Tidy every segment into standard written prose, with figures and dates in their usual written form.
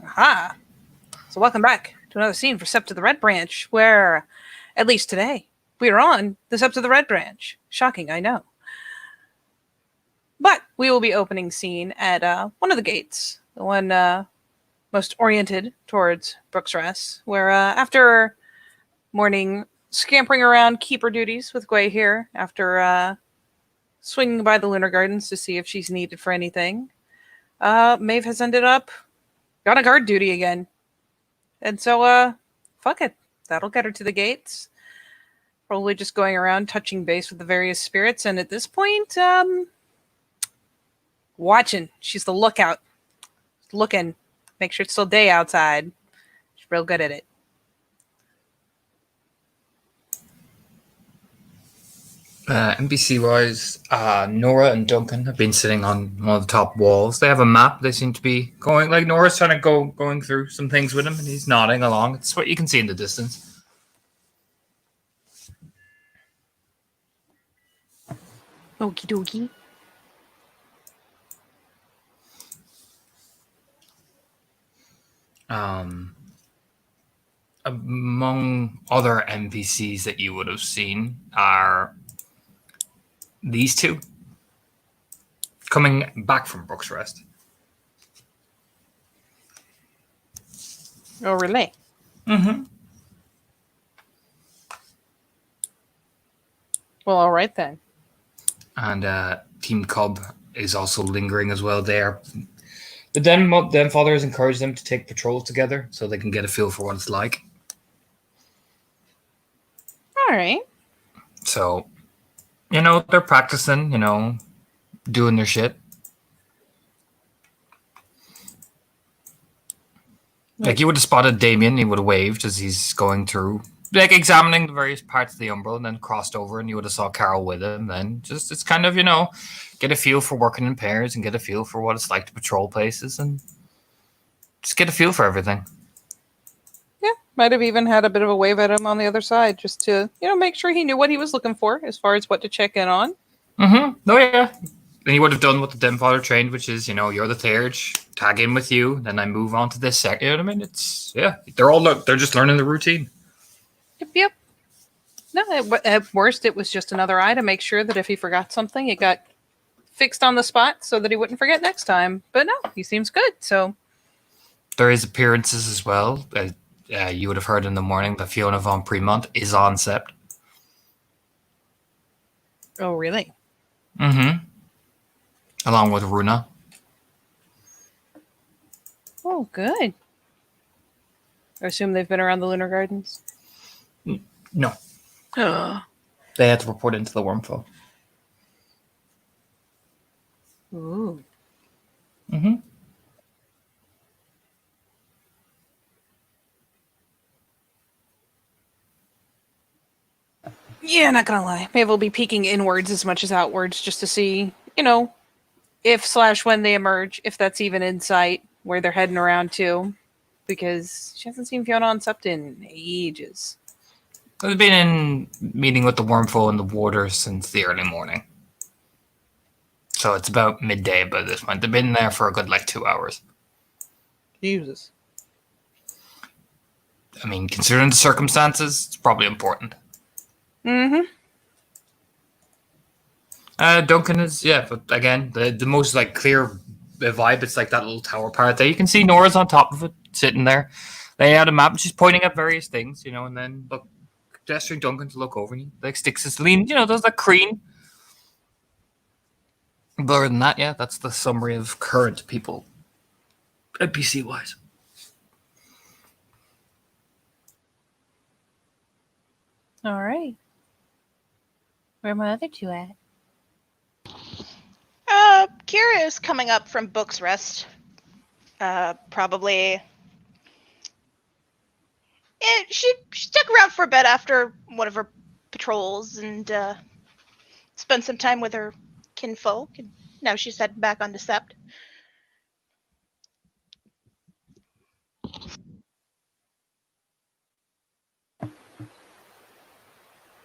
Aha! So welcome back to another scene for Sept of the Red Branch, where, at least today, we are on the Sept of the Red Branch. Shocking, I know. But we will be opening scene at one of the gates, the one most oriented towards Brooksrest, where after morning scampering around keeper duties with Gwei here, after swinging by the Lunar Gardens to see if she's needed for anything, Maeve has ended up on a guard duty again. And so, fuck it. That'll get her to the gates. Probably just going around touching base with the various spirits, and at this point, watching. She's the lookout. Looking. Make sure it's still day outside. She's real good at it. NPC-wise, Nora and Duncan have been sitting on one of the top walls. They have a map. They seem to be going, like, Nora's trying to going through some things with him, and he's nodding along. It's what you can see in the distance. Okie dokie. Among other NPCs that you would have seen are these two coming back from Brooksrest. Oh, really? Mm-hmm. Well, all right then. And Team Cub is also lingering as well there. The Den Father has encouraged them to take patrols together so they can get a feel for what it's like. All right. So, they're practicing, doing their shit. Like, you would have spotted Damien, he would have waved as he's going through, like, examining the various parts of the Umbral, and then crossed over, and you would have saw Carol with him. Then it's kind of, get a feel for working in pairs and get a feel for what it's like to patrol places and just get a feel for everything. Yeah, might have even had a bit of a wave at him on the other side just to, make sure he knew what he was looking for as far as what to check in on. Mm-hmm. Oh, yeah. And he would have done what the Den Father trained, which is, you're the Theurge, tag in with you, then I move on to this second. You know what I mean? They're just learning the routine. Yep. No, at worst, it was just another eye to make sure that if he forgot something, it got fixed on the spot so that he wouldn't forget next time. But no, he seems good, so. There is appearances as well. You would have heard in the morning that Fiona von Premont is on Sept. Oh, really? Mm-hmm. Along with Runa. Oh, good. I assume they've been around the Lunar Gardens? No. They had to report into the Wormfall. Ooh. Mm-hmm. Yeah, not gonna lie. Maybe we'll be peeking inwards as much as outwards just to see, if/when they emerge, if that's even in sight, where they're heading around to. Because she hasn't seen Fiona on Sept in ages. They've been in meeting with the Wormfall in the water since the early morning. So it's about midday by this point. They've been there for a good, 2 hours. Jesus. I mean, considering the circumstances, it's probably important. Mm-hmm. Duncan is, but again, the most, clear vibe, it's like that little tower part there. You can see Nora's on top of it, sitting there. They had a map, and she's pointing at various things, and then, gesturing Duncan to look over, and he, sticks his lean, does that crane. But other than that, that's the summary of current people, NPC-wise. All right. Where are my other two at? Kira is coming up from Brooksrest. Probably. She stuck around for a bit after one of her patrols and spent some time with her kinfolk. And now she's heading back on to Sept.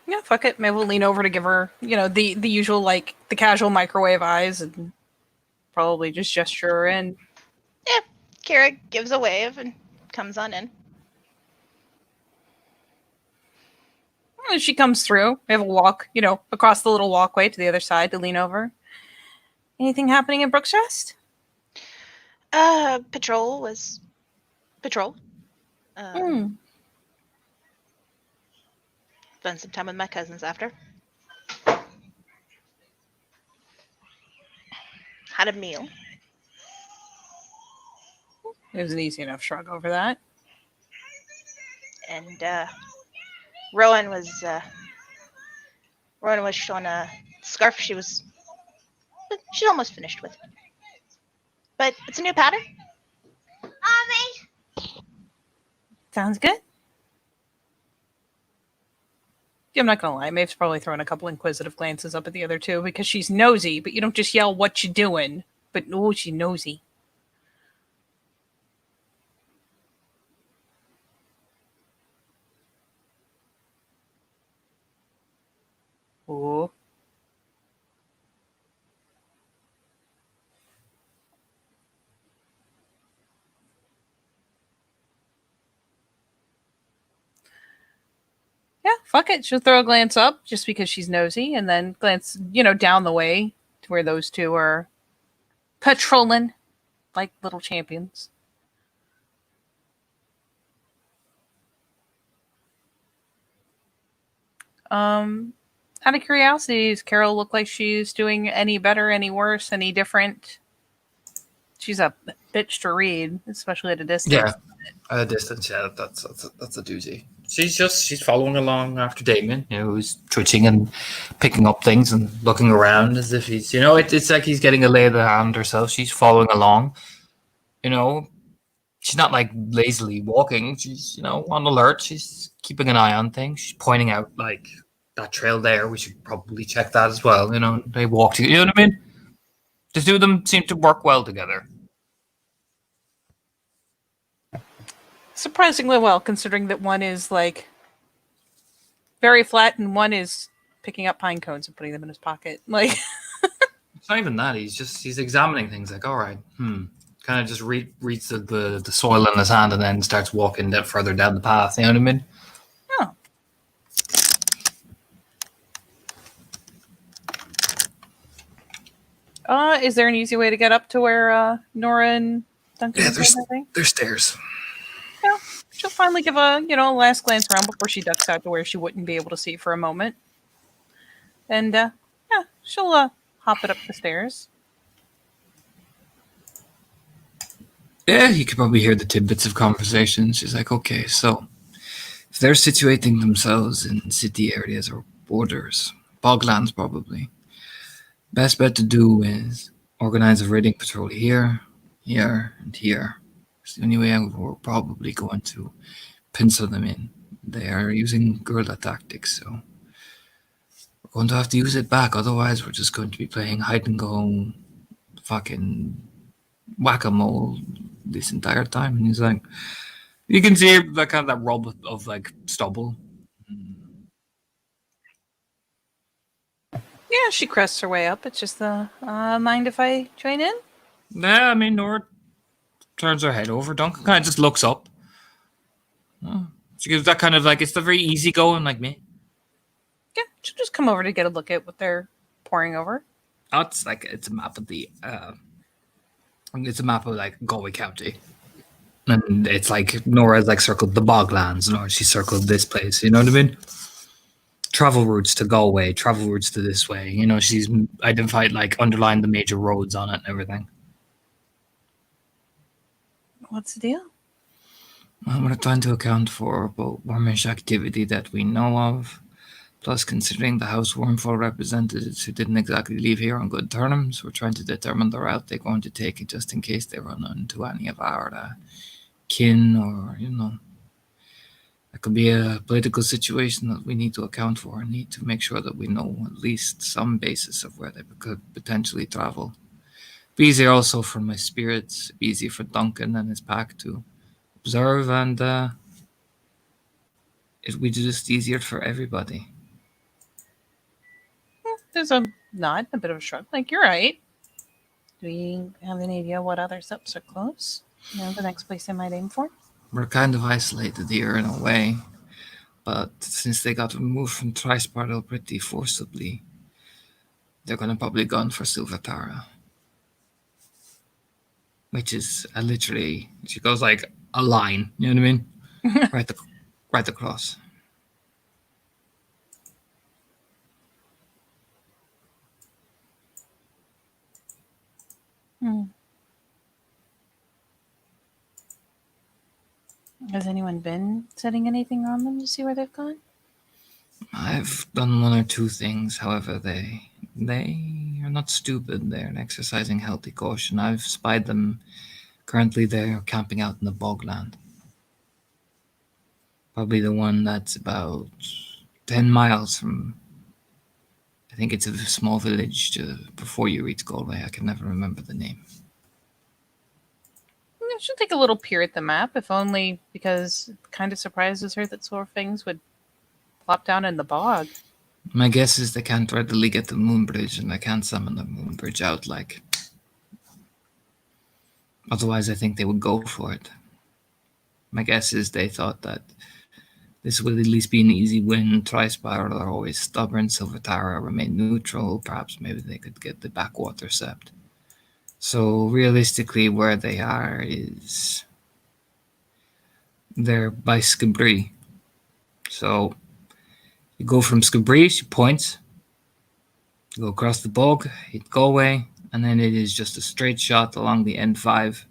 Yeah, fuck it. Maybe we'll lean over to give her, the usual, the casual microwave eyes and probably just gesture her in. Yeah, Kira gives a wave and comes on in. As she comes through, we have a walk, across the little walkway to the other side to lean over. Anything happening in Brooks Rest? Patrol was patrol. Spent some time with my cousins after. Had a meal. It was an easy enough shrug over that. And Rowan was shown a scarf she's almost finished with. But it's a new pattern. Sounds good. I'm not gonna lie, Maeve's probably throwing a couple inquisitive glances up at the other two because she's nosy, but you don't just yell what you doing. But oh, she's nosy. Oh. Yeah, fuck it. She'll throw a glance up just because she's nosy and then glance, down the way to where those two are patrolling like little champions. Out of curiosity, does Carol look like she's doing any better, any worse, any different? She's a bitch to read, especially at a distance. Yeah, at a distance, yeah, that's a doozy. She's following along after Damien, who's twitching and picking up things and looking around as if he's, it's like he's getting a lay of the hand herself. She's following along, She's not like lazily walking. She's, on alert. She's keeping an eye on things. She's pointing out like that trail there. We should probably check that as well. They walk together. You know what I mean? The two of them seem to work well together. Surprisingly well, considering that one is like very flat and one is picking up pine cones and putting them in his pocket. Like it's not even that. He's examining things. Like, all right, kind of just reads the soil in his hand and then starts walking further down the path. You know what I mean? Oh. Is there an easy way to get up to where Nora and Duncan? Yeah, there's stairs. Yeah, she'll finally give a last glance around before she ducks out to where she wouldn't be able to see for a moment, and she'll hop it up the stairs. Yeah, you could probably hear the tidbits of conversation. She's like, okay, so if they're situating themselves in city areas or borders, boglands probably, best bet to do is organize a raiding patrol here, here, and here. It's the only way we're probably going to pencil them in. They are using guerrilla tactics, so we're going to have to use it back. Otherwise, we're just going to be playing hide and go, fucking whack-a-mole this entire time. And he's like, you can see that kind of that rub of like stubble. Yeah, she crests her way up. It's just mind if I join in? Yeah, I mean, Nora turns her head over. Duncan kind of just looks up. Oh. She gives that kind of like, it's the very easy going like me. Yeah, she'll just come over to get a look at what they're pouring over. Oh, it's a map of the it's a map of like Galway County, and it's like Nora's like circled the boglands. Nora, she circled this place. You know what I mean? Travel routes to Galway, travel routes to this way. She's identified like underlined the major roads on it and everything. What's the deal? Well, we're trying to account for both wormish activity that we know of, plus considering the House Wormful representatives who didn't exactly leave here on good terms, we're trying to determine the route they're going to take just in case they run into any of our kin or, that could be a political situation that we need to account for and need to make sure that we know at least some basis of where they could potentially travel. Be easier also for my spirits, be easy for Duncan and his pack to observe, and it would be just easier for everybody. There's a nod, a bit of a shrug. Like, you're right. Do we have any idea what other steps are close? the next place they might aim for. We're kind of isolated here in a way, but since they got removed from Trispartle pretty forcibly, they're gonna probably gun for Silvatara. Which is literally, she goes like a line, you know what I mean? right across. Hmm. Has anyone been setting anything on them to see where they've gone? I've done one or two things, however, they are not stupid. They're exercising healthy caution. I've spied them. Currently, they're camping out in the bogland. Probably the one that's about 10 miles from. I think it's a small village before you reach Galway. I can never remember the name. I should take a little peer at the map, if only because it kind of surprises her that Sorfings would plop down in the bog. My guess is they can't readily get the Moonbridge, and they can't summon the Moonbridge out like. Otherwise, I think they would go for it. My guess is they thought that this would at least be an easy win. Tri-Spiral are always stubborn. Silvatara remain neutral. Perhaps maybe they could get the backwater sept. So realistically, where they are is they're by Skabri. So you go from Skabri, she points. You go across the bog, hit Galway, and then it is just a straight shot along the N5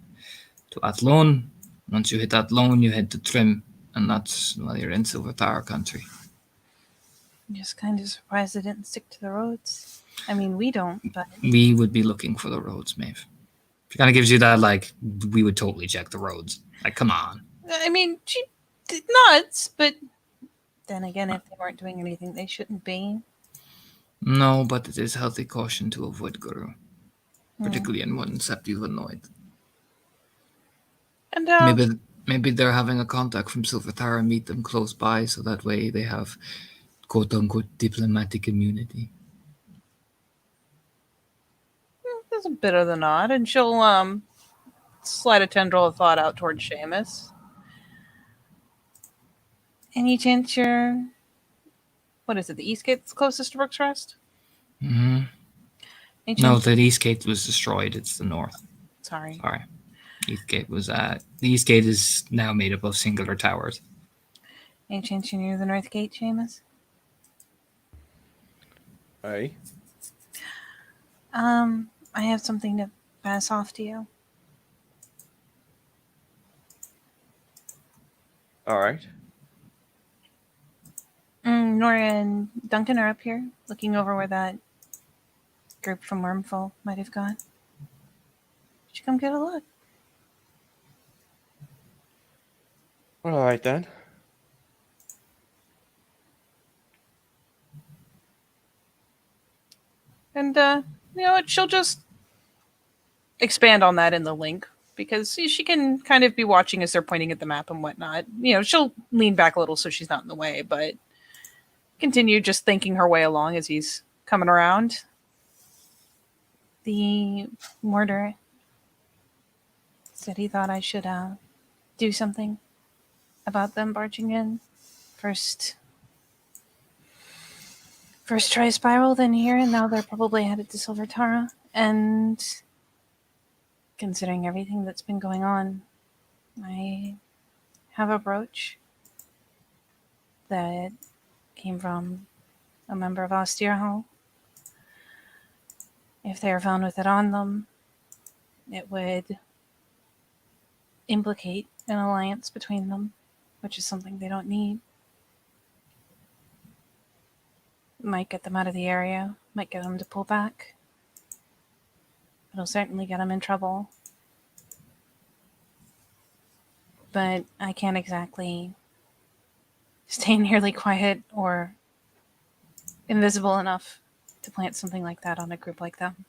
to Athlone. Once you hit Athlone, you head to Trim, and that's you're in Silvatara country. I'm just kind of surprised they didn't stick to the roads. I mean, we don't, but We would be looking for the roads, Maeve. It kind of gives you that, like, we would totally check the roads. Like, come on. I mean, she did nuts, but then again, if they weren't doing anything they shouldn't be. No, but it is healthy caution to avoid Guru, Hmm. particularly in one sept you've annoyed. And Maybe they're having a contact from Silvatara meet them close by, so that way they have quote-unquote diplomatic immunity. there's a bit of the nod, and she'll slide a tendril of thought out towards Seamus. Any chance you're... What is it, the East Gate's closest to Brook's Rest? Mm-hmm. Any No, chance- the East Gate was destroyed. It's the north. Sorry. Sorry. East Gate was the East Gate is now made up of singular towers. Any chance you're near the North Gate, Seamus? Aye. I have something to pass off to you. All right. Nora and Duncan are up here, looking over where that group from Wormfall might have gone. Should you come get a look? All right then. And, you know what? She'll just expand on that in the link because she can kind of be watching as they're pointing at the map and whatnot. You know, she'll lean back a little so she's not in the way, but continue just thinking her way along as he's coming around. The mortar said he thought I should do something about them barging in. First try Spiral, then here, and now they're probably headed to Silvertara. And considering everything that's been going on, I have a brooch that came from a member of Austirhall. If they are found with it on them, it would implicate an alliance between them, which is something they don't need. Might get them out of the area, might get them to pull back. It'll certainly get them in trouble. But I can't exactly stay nearly quiet or invisible enough to plant something like that on a group like them.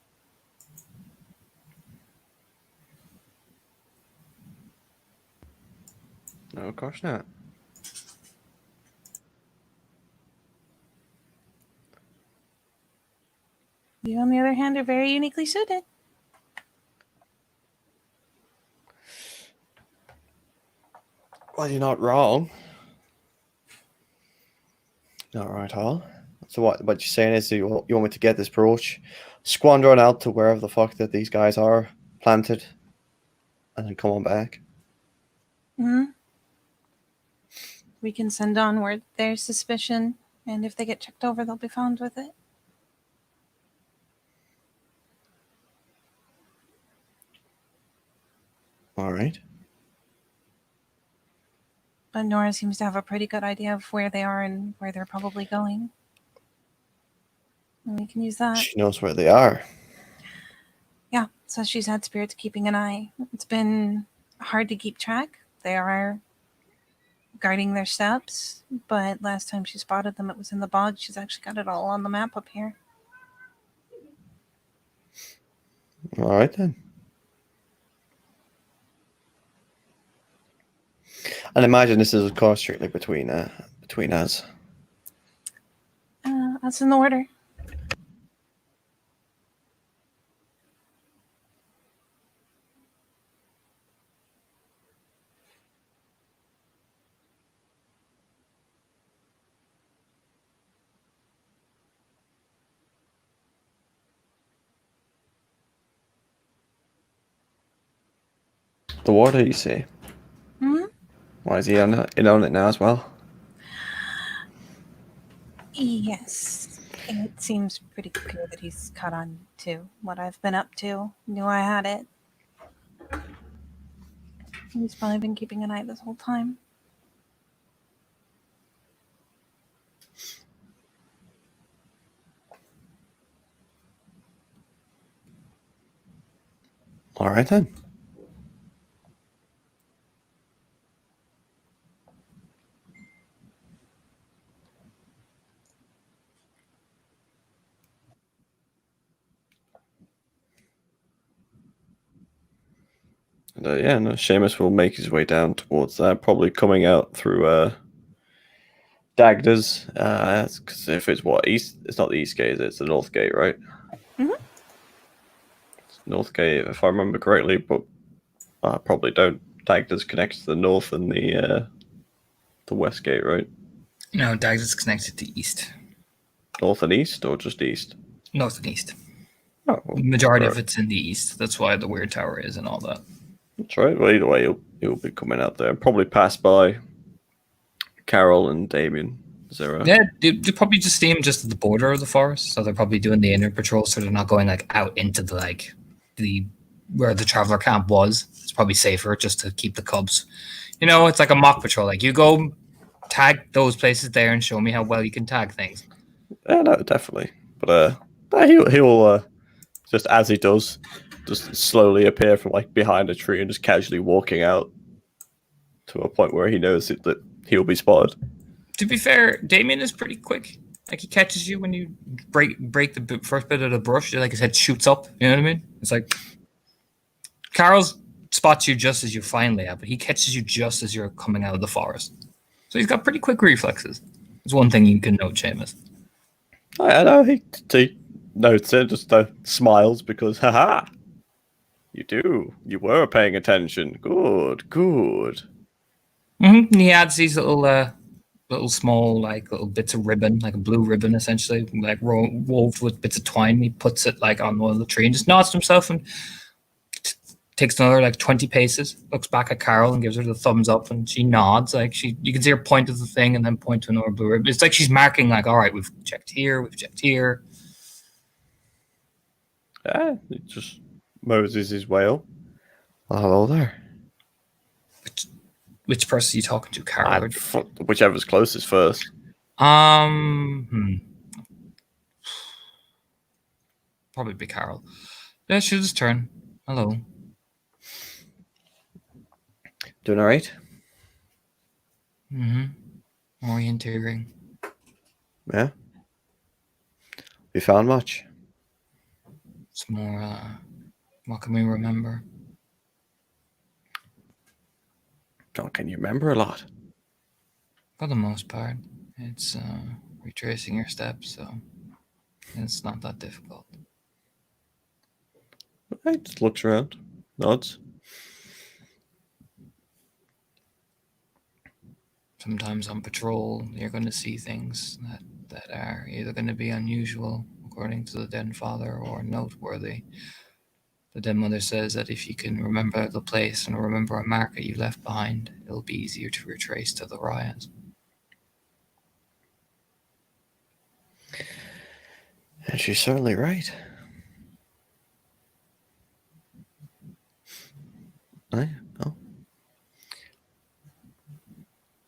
No, of course not. You, on the other hand, are very uniquely suited. Well, you're not wrong. Not wrong at all. So what you're saying is you want me to get this brooch, squander it out to wherever the fuck that these guys are planted, and then come on back. Hmm. We can send on where there's suspicion, and if they get checked over, they'll be found with it. All right. But Nora seems to have a pretty good idea of where they are and where they're probably going. And we can use that. She knows where they are. Yeah, so she's had spirits keeping an eye. It's been hard to keep track. They are guarding their steps, but last time she spotted them, it was in the bog. She's actually got it all on the map up here. All right then. And imagine this is, of course, strictly between us. That's in the order. The water, you see. Hmm. Why is he in on it now as well? Yes. It seems pretty clear that he's caught on to what I've been up to. Knew I had it. He's probably been keeping an eye this whole time. All right then. And, yeah, no, Seamus will make his way down towards that, probably coming out through Dagda's. Because if it's what east, it's not the east gate, it's the north gate, right? Mhm. It's north gate, if I remember correctly, but I probably don't. Dagda's connects to the north and the west gate, right? No, Dags is connected to east. North and east, or just east? North and east. Oh, well, The majority of right. it's in the east. That's why the weird tower is and all that. That's right. Well, either way, he'll be coming out there. Probably pass by Carol and Damien. Zero. Yeah, they probably just see him just at the border of the forest, so they're probably doing the inner patrol, so they're not going like out into the where the traveler camp was. It's probably safer just to keep the cubs. You know, it's like a mock patrol. Like you go tag those places there and show me how well you can tag things. Yeah, no, definitely. But he'll just as he does, just slowly appear from like behind a tree and just casually walking out to a point where he knows that he'll be spotted. To be fair, Damien is pretty quick. Like he catches you when you break the first bit of the brush. Like his head shoots up. You know what I mean? It's like Carl's spots you just as you finally out, but he catches you just as you're coming out of the forest. So he's got pretty quick reflexes. It's one thing you can note, Seamus. I know he notes it, just smiles because haha, you were paying attention. Good. Mm-hmm. And he adds these little small little bits of ribbon, like a blue ribbon essentially, like wove with bits of twine. He puts it like on one of the tree and just nods to himself and takes another like 20 paces, looks back at Carol and gives her the thumbs up, and she nods. Like you can see her point to the thing and then point to another blue ribbon. It's like she's marking like, all right, we've checked here. Yeah, he just moses his way up. Oh, hello there. Which person are you talking to, Carol? Whichever's closest first. Probably be Carol. Yeah, she'll just turn. Hello. Doing all right? Orienteering. Yeah. We found much. It's more, what can we remember? John, can you remember a lot? For the most part, it's retracing your steps, so it's not that difficult. Right, just looks around, nods. Sometimes on patrol, you're going to see things that are either going to be unusual, according to the Den Father, or noteworthy. The Den Mother says that if you can remember the place and remember a marker you left behind, it'll be easier to retrace to the riot. And she's certainly right. Aye, well.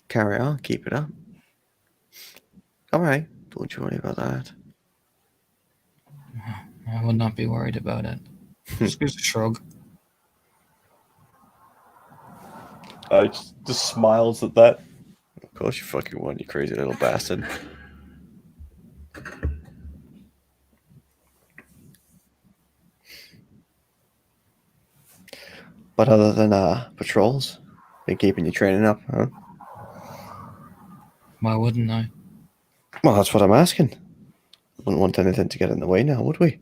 Carry on, keep it up. Alright, don't you worry about that. I would not be worried about it. Just gives a shrug. I just smiles at that. Of course you fucking won, you crazy little bastard. But other than patrols, been keeping you training up, huh? Why wouldn't I? Well, that's what I'm asking. Wouldn't want anything to get in the way now, would we?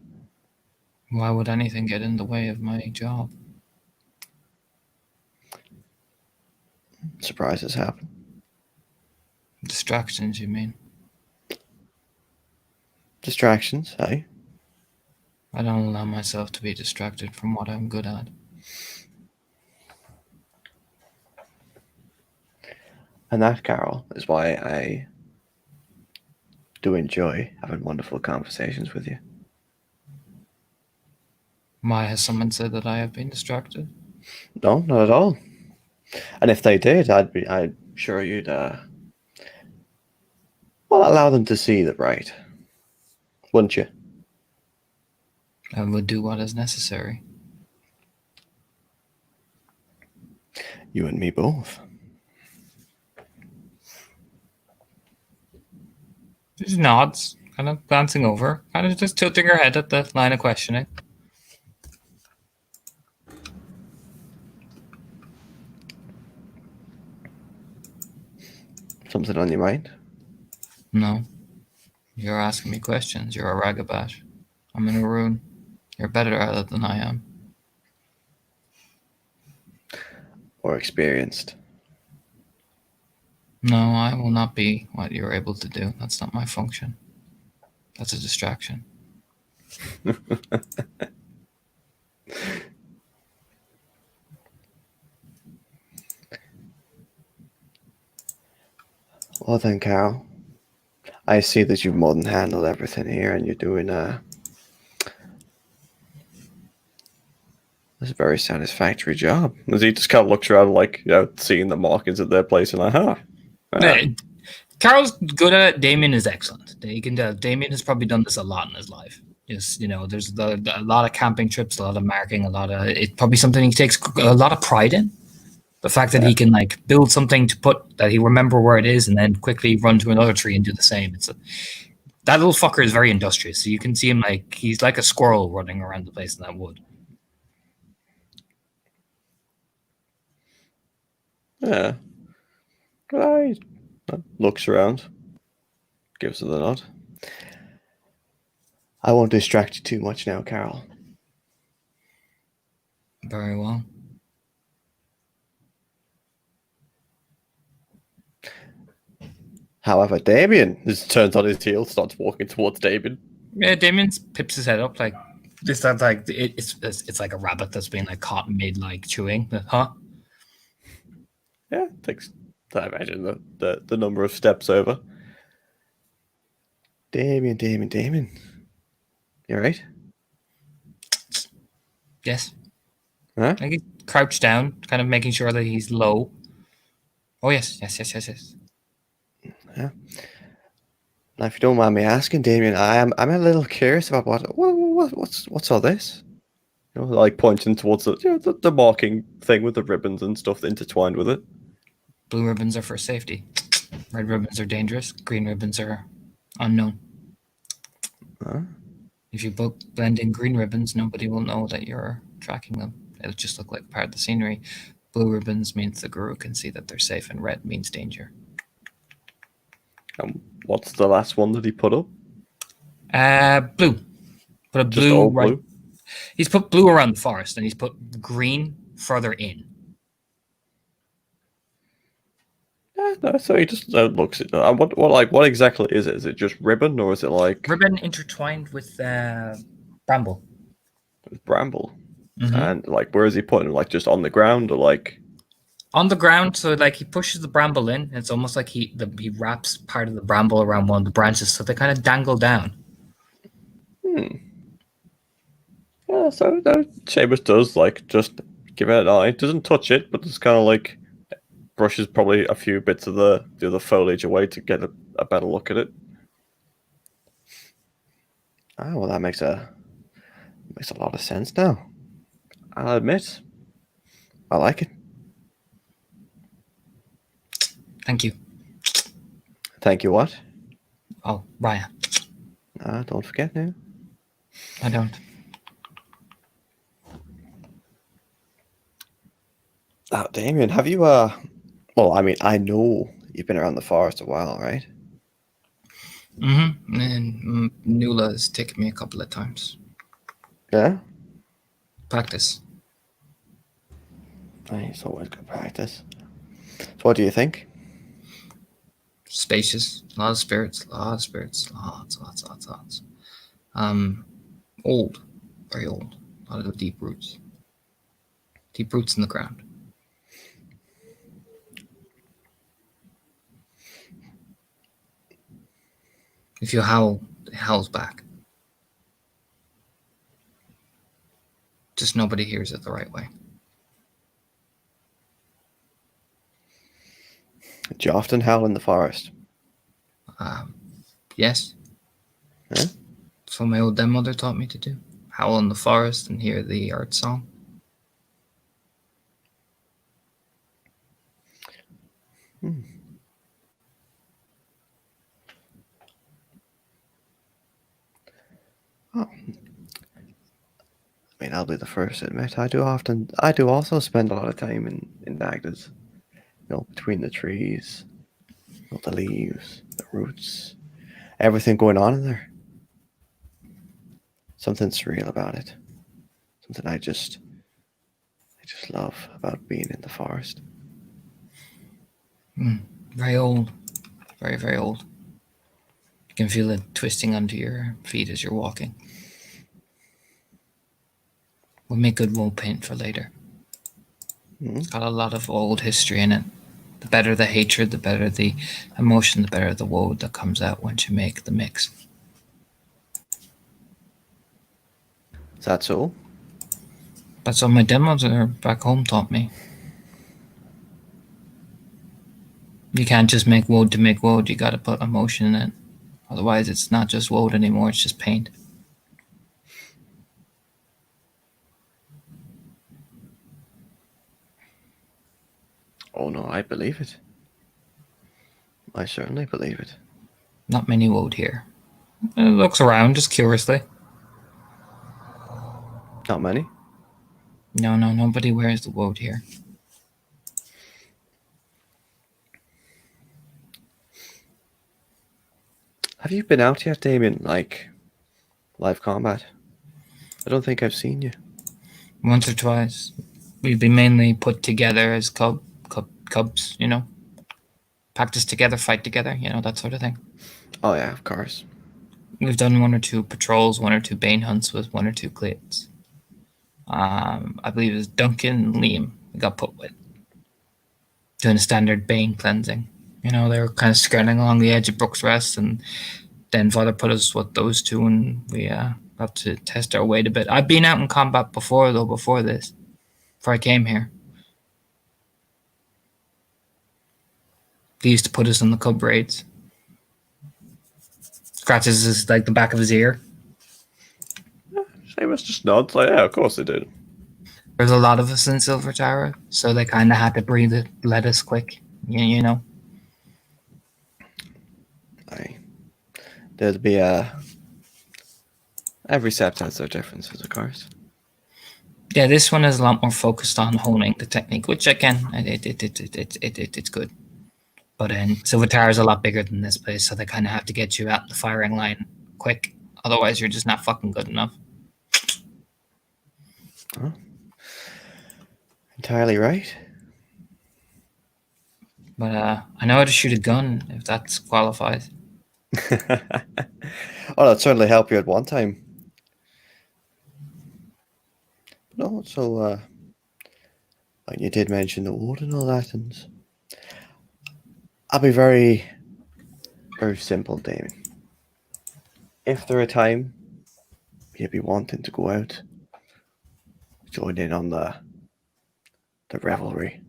Why would anything get in the way of my job? Surprises happen. Distractions, you mean? Distractions, aye? I don't allow myself to be distracted from what I'm good at. And that, Carol, is why I do enjoy having wonderful conversations with you. Why has someone said that I have been distracted? No, not at all. And if they did, I'm sure you'd allow them to see the right, wouldn't you? I would do what is necessary. You and me both. Just nods, kind of glancing over, kind of just tilting her head at the line of questioning. Something on your mind? No. You're asking me questions. You're a Ragabash. I'm in a rune. You're better at it than I am. Or experienced? No, I will not be what you're able to do. That's not my function. That's a distraction. Well then, Carol, I see that you've more than handled everything here, and you're doing this very satisfactory job. As he just kind of looks around, like, you know, seeing the markings at their place, and like, huh. Carol's good at it. Damien is excellent. You can tell Damien has probably done this a lot in his life. Just, you know, there's a lot of camping trips, a lot of marking, it's probably something he takes a lot of pride in. The fact that he can like build something to put that he remember where it is and then quickly run to another tree and do the same. That little fucker is very industrious. So you can see him like he's like a squirrel running around the place in that wood. Yeah. Right. Looks around. Gives her the nod. I won't distract you too much now, Carol. Very well. However, Damien just turns on his heel, starts walking towards Damien. Yeah, Damien pips his head up like just that, like it's like a rabbit that's been like caught mid like chewing. Huh? Yeah, takes, I imagine, the number of steps over. Damien. You alright? Yes. Huh? Like he's crouched down, kind of making sure that he's low. Oh yes. Yeah. Now, if you don't mind me asking, Damien, I'm a little curious about what's all this? You know, like pointing towards the marking thing with the ribbons and stuff intertwined with it. Blue ribbons are for safety. Red ribbons are dangerous. Green ribbons are unknown. Huh? If you blend in green ribbons, nobody will know that you're tracking them. It'll just look like part of the scenery. Blue ribbons means the guru can see that they're safe, and red means danger. What's the last one that he put up? Blue. Put a Just blue all right. blue? He's put blue around the forest, and he's put green further in. No, so he just looks at what exactly is it? Is it just ribbon or is it like Ribbon intertwined with bramble. bramble? Mhm. And like, where is he putting it? Like just on the ground or like? On the ground, so like he pushes the bramble in. And it's almost like he wraps part of the bramble around one of the branches, so they kind of dangle down. Yeah, so Seamus does like just give it an eye. Doesn't touch it, but just kind of like brushes probably a few bits of the other foliage away to get a better look at it. Ah, well, that makes a lot of sense now. I'll admit, I like it. Thank you. Thank you. What? Oh, Raya. Don't forget now. I don't. Damien, have you Well, I mean, I know you've been around the forest a while, right? Mm-hmm. And Nula has taken me a couple of times. Yeah. Practice. It's always good practice. So, what do you think? Spacious. A lot of spirits. Lots. Old. Very old. A lot of deep roots. Deep roots in the ground. If you howl, it howls back. Just nobody hears it the right way. Do you often howl in the forest? Yes. Yeah? That's what my old den mother taught me to do. Howl in the forest and hear the art song. Oh. I mean, I'll be the first to admit I do also spend a lot of time in Dagdas. Between the trees, the leaves, the roots, everything going on in there. Something surreal about it. Something I just love about being in the forest. Very old. Very, very old. You can feel it twisting under your feet as you're walking. We'll make good wool paint for later. It's got a lot of old history in it. The better the hatred, the better the emotion, the better the woad that comes out once you make the mix. Is that so? That's what my demos are back home taught me. You can't just make woad to make woad. You got to put emotion in it. Otherwise, it's not just woad anymore. It's just paint. Oh no, I believe it. I certainly believe it. Not many woad here. It looks around just curiously. Not many. No, nobody wears the woad here. Have you been out yet, Damien? Like, live combat? I don't think I've seen you. Once or twice. We've been mainly put together as cubs, practice together, fight together, that sort of thing. Oh yeah, of course. We've done 1 or 2 patrols, 1 or 2 bane hunts with 1 or 2 clades. I believe it was Duncan and Liam we got put with. Doing a standard bane cleansing. They were kind of skirting along the edge of Brooks Rest, and then Father put us with those 2, and we got to test our weight a bit. I've been out in combat before this, before I came here. They used to put us in the cub raids. Scratches his, like the back of his ear. Seamus just nods like, yeah, of course they did. There's a lot of us in Silver Tower, so they kind of had to breathe it, let us quick, There'd be every sept has their differences, of course. Yeah, this one is a lot more focused on honing the technique, which again, it's good. But Silver Tower is a lot bigger than this place, so they kind of have to get you out the firing line quick. Otherwise, you're just not fucking good enough. Entirely right. But I know how to shoot a gun, if that's qualified. Oh, that'd certainly help you at one time. No, so like you did mention the wood and all that, and I'll be very, very simple, Damien. If there a time you'd be wanting to go out, join in on the revelry.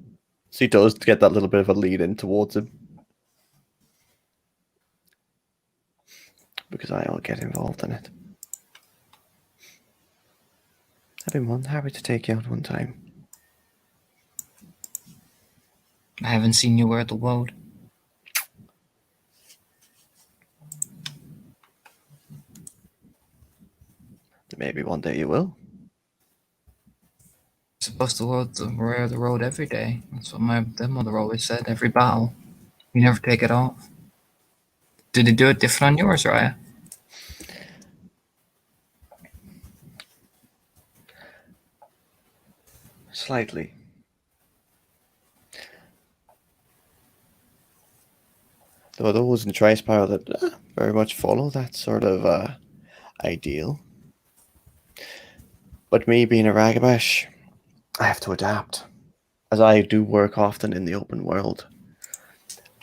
So he does get that little bit of a lead in towards him. Because I'll get involved in it. I'd be more than happy to take you out one time. I haven't seen you wear the woad. Maybe one day you will. Supposed to wear the road every day. That's what my mother always said. Every battle, you never take it off. Did they do it different on yours, Raya? Slightly. There are those in Trispire that very much follow that sort of ideal. But me being a Ragabash, I have to adapt. As I do work often in the open world.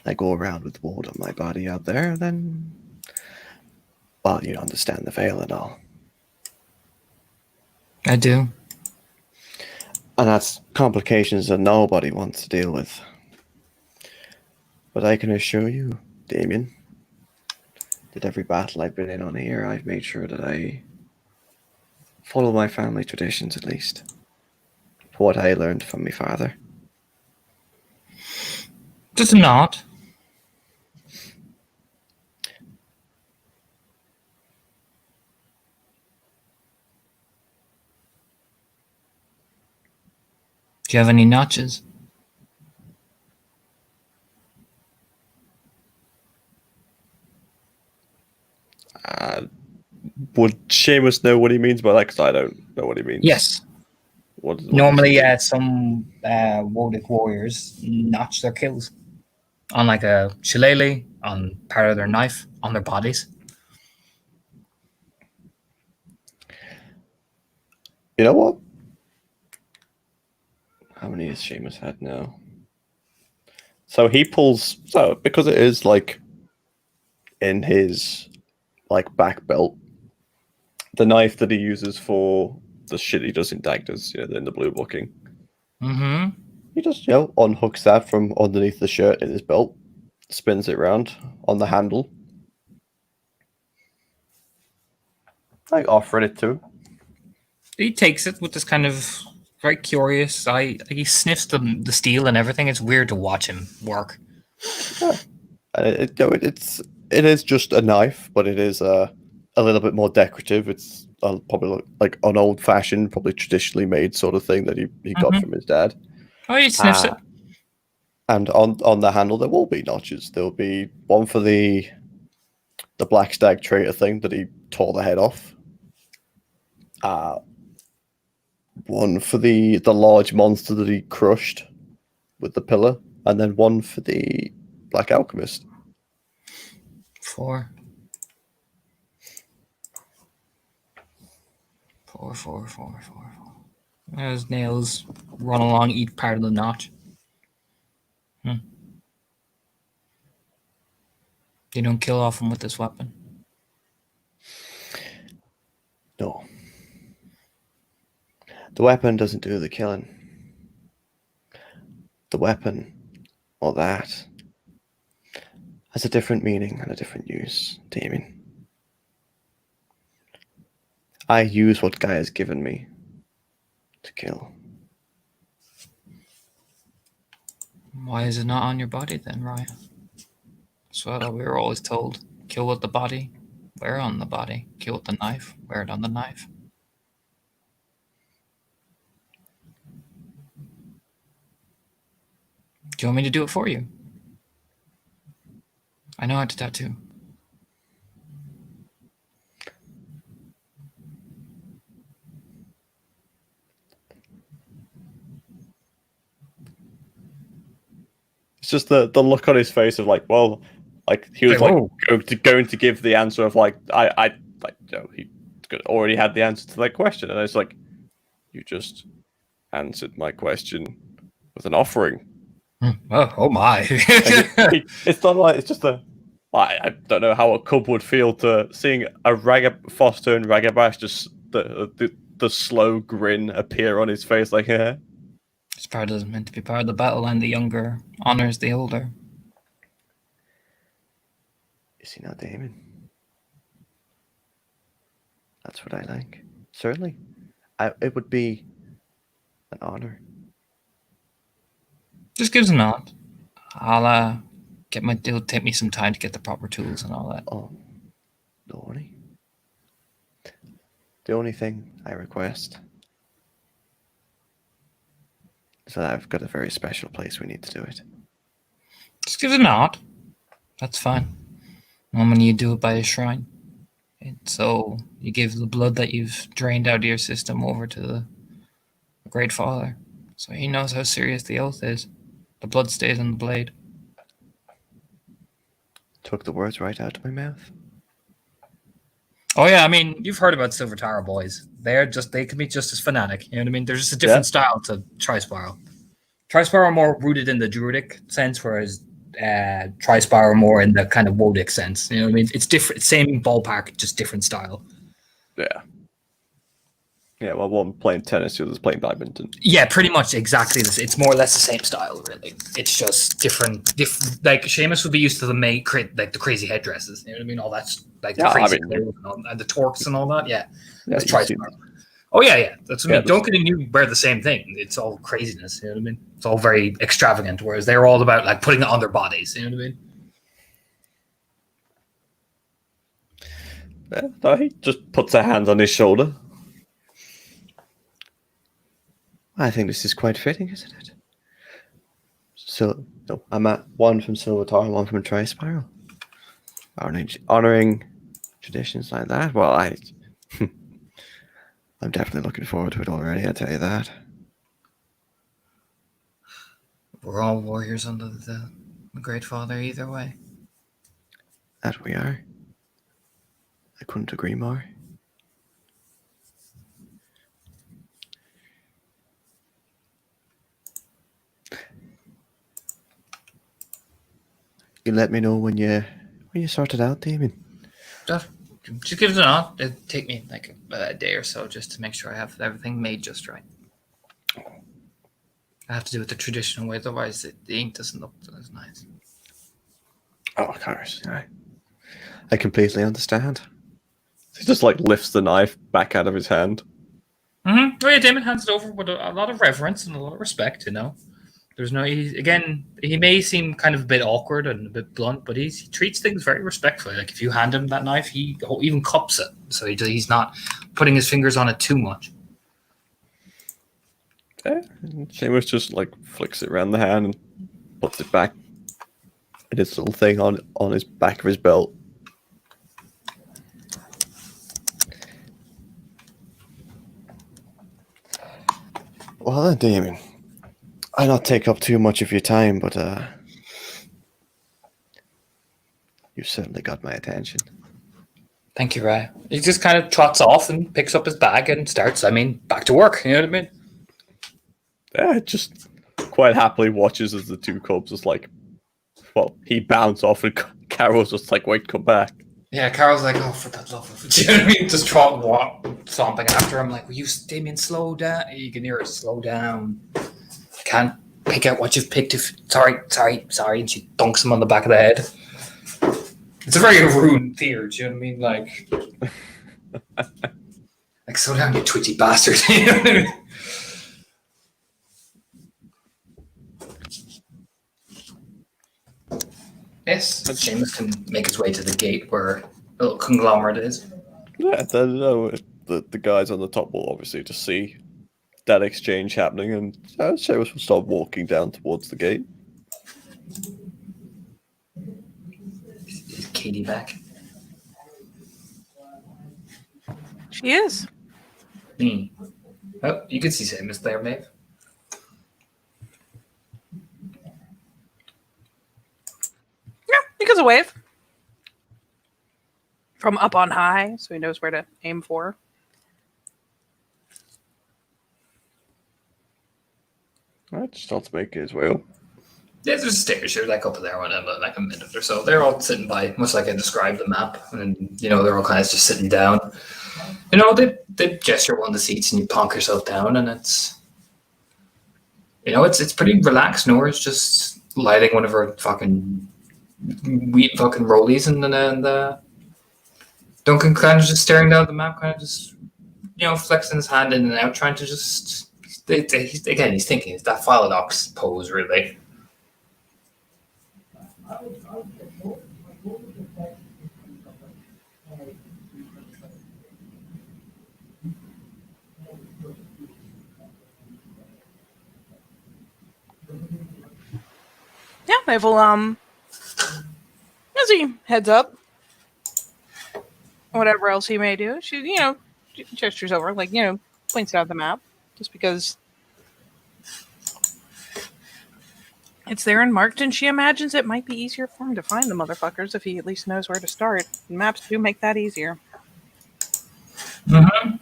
I go around with wood on my body out there, then... Well, you understand the veil and all. I do. And that's complications that nobody wants to deal with. But I can assure you, Damien, that every battle I've been in on here, I've made sure that I follow my family traditions at least. For what I learned from my father. Just not. Do you have any notches? Would Seamus know what he means by that? Because I don't know what he means. Yes. What Normally, does he mean? some Wodic warriors notch their kills on like a shillelagh, on part of their knife, on their bodies. You know what? How many has Seamus had now? So he pulls... So, because it is, like, in his, like, back belt, the knife that he uses for the shit he does in Dagdas, in the blue booking, Mm-hmm. he just, unhooks that from underneath the shirt in his belt, spins it around on the handle, like offering it to him. He takes it with this kind of very curious eye. He sniffs the steel and everything. It's weird to watch him work. And it is just a knife, but it is a little bit more decorative. It's probably like an old fashioned, probably traditionally made sort of thing that he got Mhm. from his dad. Oh, he sniffs it. And on the handle there will be notches. There'll be one for the black stag traitor thing that he tore the head off. One for the large monster that he crushed with the pillar, and then one for the black alchemist. 4. 4, 4, 4, 4, 4. His nails run along each part of the notch. You don't kill off him with this weapon. No. The weapon doesn't do the killing. The weapon, or that, has a different meaning and a different use, Damien. I use what Guy has given me to kill. Why is it not on your body then, Raya? That's what we were always told. Kill with the body, wear it on the body. Kill with the knife, wear it on the knife. Do you want me to do it for you? I know how to tattoo. It's just the look on his face of like, well, like he was like Whoa. going to give the answer of like I like he already had the answer to that question, and it's like you just answered my question with an offering. Oh my. It's not like it's just I don't know how a cub would feel to seeing a Foster and Ragabash just the slow grin appear on his face like yeah. This part is meant to be part of the battle, and the younger honors the older. Is he not Damon? That's what I like. Certainly. It would be an honor. Just gives a nod. I'll it'll take me some time to get the proper tools and all that. Oh, no worry. The only thing I request is that I've got a very special place we need to do it. Just give a nod. That's fine. Normally you do it by a shrine. So you give the blood that you've drained out of your system over to the Great Father. So he knows how serious the oath is. The blood stays on the blade. Took the words right out of my mouth. Oh yeah, I mean, you've heard about Silver Tower boys. They can be just as fanatic. You know what I mean? There's just a different style to Trispiral. Trispiral are more rooted in the druidic sense, whereas Trispiral are more in the kind of Wodic sense. You know what I mean? It's different, same ballpark, just different style. Yeah. Yeah, well, one playing tennis, the other's playing badminton. Yeah, pretty much exactly this. It's more or less the same style, really. It's just different. Like Seamus would be used to the the crazy headdresses. You know what I mean? All that's like the crazy clothes and the torques and all that. Yeah, that's Trispiral. Oh yeah. That's what I mean. Don't get you wear the same thing. It's all craziness. You know what I mean? It's all very extravagant. Whereas they're all about like putting it on their bodies. You know what I mean? No, he just puts a hand on his shoulder. I think this is quite fitting, isn't it? So, no, I'm at one from Silver Tower and one from Trispiral. Honoring traditions like that. Well, I'm definitely looking forward to it already. I tell you that. We're all warriors under the Great Father, either way. That we are. I couldn't agree more. You let me know when you sort it out, Damon. Just give it a nod. It'll take me like a day or so just to make sure I have everything made just right. I have to do it the traditional way, otherwise the ink doesn't look as nice. Oh, of course. I completely understand. He just like lifts the knife back out of his hand. Mm-hmm. Oh yeah, Damon hands it over with a lot of reverence and a lot of respect. You know, there's no. He may seem kind of a bit awkward and a bit blunt, but he treats things very respectfully. Like if you hand him that knife, he even cups it, so he's not putting his fingers on it too much. Yeah, Seamus just like flicks it around the hand and puts it back in his little thing on his back of his belt. Well then, Damon, I'll not take up too much of your time, but you've certainly got my attention. Thank you, Ray. He just kind of trots off and picks up his bag and starts, back to work. You know what I mean? Yeah, just quite happily watches as the two cubs just like, well, he bounce off and Carol's just like, wait, come back. Yeah, Carol's like, oh, for the love of, do you know what I mean? Just stomping after him, like, will you, Damien, slow down? You can hear her, slow down. I can't pick out what you've picked. Sorry. And she dunks him on the back of the head. It's a very rude theater, do you know what I mean? Like slow down, you twitchy bastard. You know what I mean? Yes, Seamus can make his way to the gate where the little conglomerate is. Yeah, the guys on the top will obviously just see that exchange happening, and Seamus will start walking down towards the gate. Is Katie back? She is. Oh, you can see Seamus there, Maeve. does a wave from up on high, so he knows where to aim for. Right, starts to make his way up. Yeah, there's stairs here, like up there, in like a minute or so. They're all sitting by, much like I described the map, and they're all kind of just sitting down. They gesture on the seats, and you plonk yourself down, and it's pretty relaxed. Nora's just lighting one of her fucking wheat fucking rollies, and Duncan kind of just staring down at the map, kind of just flexing his hand in and out, trying to just. He's thinking it's that Philodox pose, really. Yeah, Maple, as he heads up, whatever else he may do, she, gestures over, points out the map, just because it's there and marked, and she imagines it might be easier for him to find the motherfuckers if he at least knows where to start. And maps do make that easier. Mm-hmm.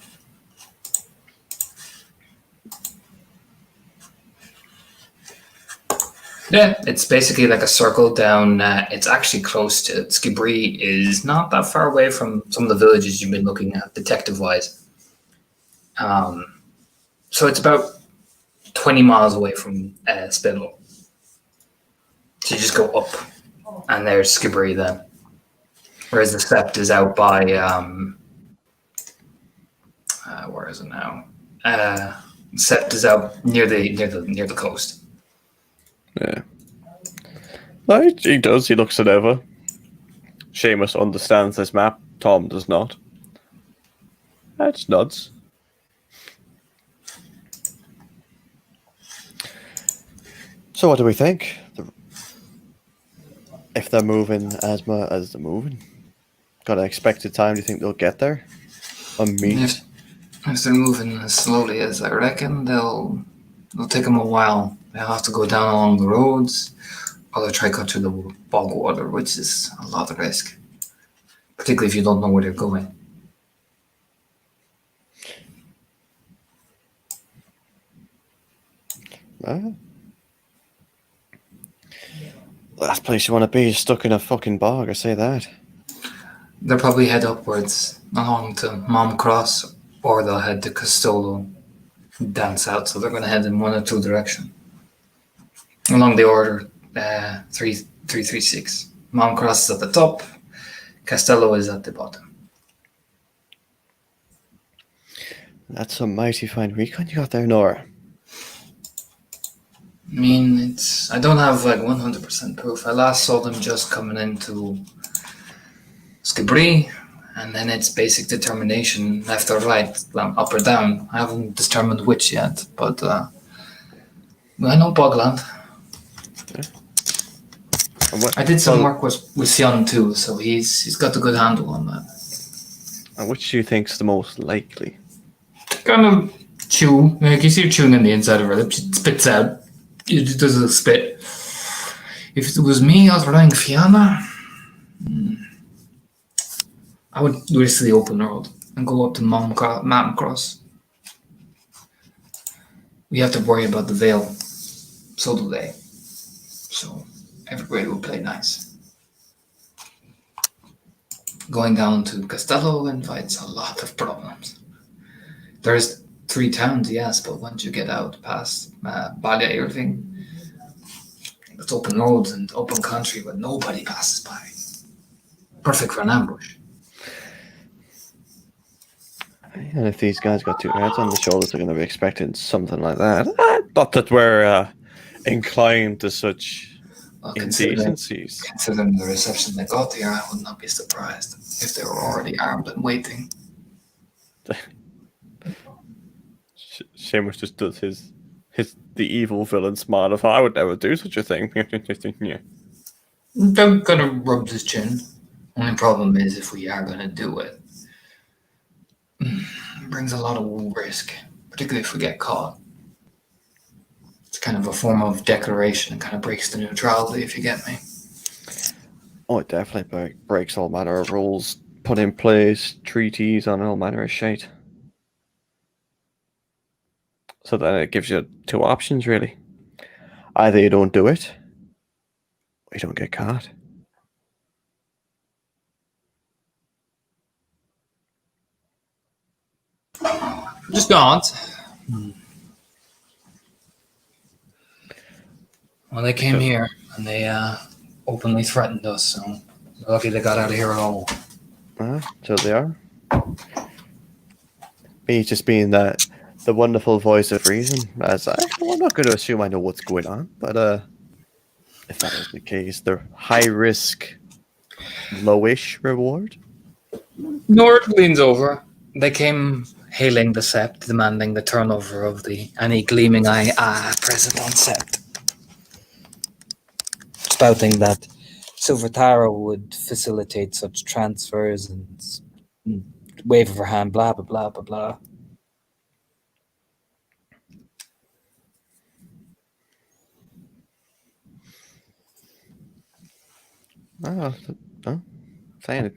Yeah, it's basically like a circle down. It's actually close to Skibri. Is not that far away from some of the villages you've been looking at, detective-wise. So it's about 20 miles away from Spindle. So you just go up, and there's Skibri then. Whereas the Sept is out by where is it now? Sept is out near the coast. Yeah. No, he does. He looks it over. Seamus understands this map. Tom does not. That's nuts. So what do we think? If they're moving as they're moving, got an expected time? Do you think they'll get there? On meet? If they're moving as slowly as I reckon, they'll take them a while. They'll have to go down along the roads, or they'll try to cut through the bog water, which is a lot of risk, particularly if you don't know where they're going. Last place you want to be is stuck in a fucking bog, I say that. They'll probably head upwards along to Mom Cross, or they'll head to Castolo down south, so they're going to head in one or two directions. Along the order 336. Mom Cross is at the top, Castello is at the bottom. That's a mighty fine recon you got there, Nora. I mean, I don't have 100% proof. I last saw them just coming into Skibri, and then it's basic determination, left or right, up or down. I haven't determined which yet, but I know Bogland. I did some work with Sion too, so he's got a good handle on that. And which do you think's the most likely? Kind of chew. You see her chewing on the inside of her lip. She spits out. It does a spit. If it was me outrunning Fianna, I would risk the open road and go up to Mountain Cross. We have to worry about the Vale. So do they. So everybody will play nice. Going down to Castello invites a lot of problems. There's 3 towns, yes, but once you get out past Balia Irving, it's open roads and open country where nobody passes by. Perfect for an ambush. And if these guys got 2 heads on the shoulders, they're going to be expecting something like that. Not that we're inclined to such indecencies. Considering the reception they got here, I would not be surprised if they were already armed and waiting. Seamus just does the evil villain smile of, I would never do such a thing. Yeah. They're gonna rub his chin. Only problem is if we are gonna do it, it brings a lot of risk, particularly if we get caught. It's kind of a form of declaration. It kind of breaks the neutrality, if you get me. Oh, it definitely breaks all manner of rules put in place, treaties on all manner of shit. So then it gives you two options, really. Either you don't do it, or you don't get caught. Just don't. Well, they came here and they openly threatened us, so we're lucky they got out of here at all. So they are. Me just being the wonderful voice of reason, as I'm not going to assume I know what's going on, but if that is the case, the high risk, lowish reward. Nord leans over. They came hailing the Sept, demanding the turnover of any gleaming eye present on Sept. Spouting that Silver Tara would facilitate such transfers and wave of her hand, blah, blah, blah, blah, blah. No, saying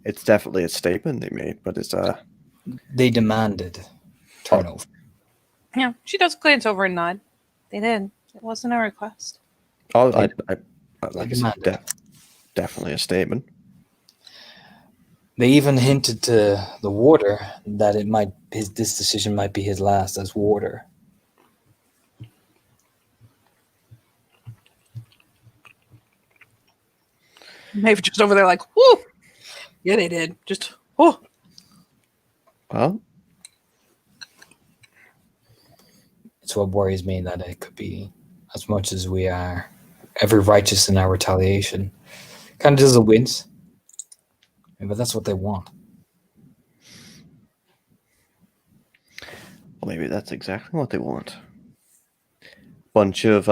it's definitely a statement they made, but it's They demanded turnover. Yeah, she does glance over and nod. They did. It wasn't a request. like I said, demanded. definitely a statement. They even hinted to the warder that this decision might be his last as warder. Maeve just over there like, whoo! Yeah, they did. Just, oh. Well, It's what worries me that it could be as much as we are ever righteous in our retaliation. Kind of does a wince. But that's what they want. well, maybe that's exactly what they want. Bunch of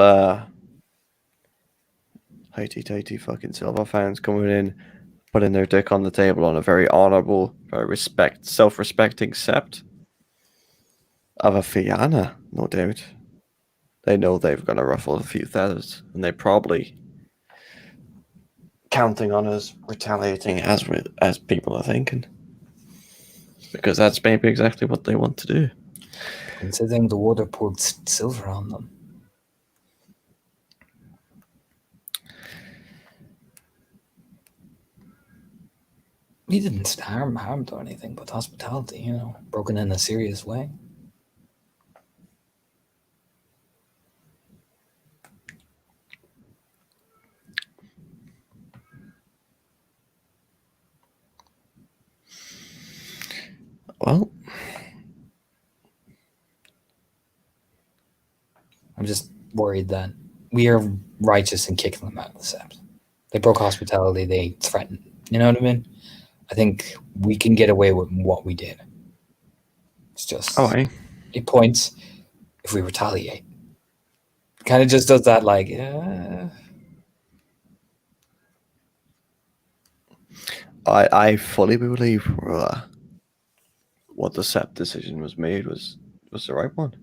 highty-tighty fucking silver fans coming in, putting their dick on the table on a very honorable, very self-respecting sept of a Fianna, no doubt. They know they've got to ruffle a few feathers, and they probably counting on us retaliating as people are thinking, because that's maybe exactly what they want to do. Considering the water poured silver on them. He didn't harm or anything, but hospitality, broken in a serious way. Well, I'm just worried that we are righteous in kicking them out of the Sept. They broke hospitality, they threatened. You know what I mean? I think we can get away with what we did. It's just it points if we retaliate. Kind of just does that like I fully believe what the sept decision was made was the right one.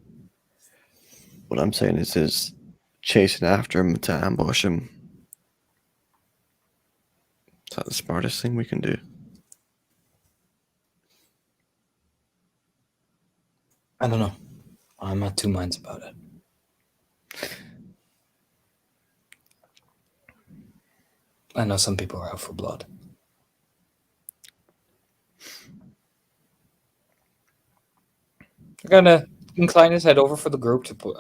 What I'm saying is chasing after him to ambush him. Is that the smartest thing we can do? I don't know. I'm at two minds about it. I know some people are out for blood. We're gonna incline his head over for the group to put.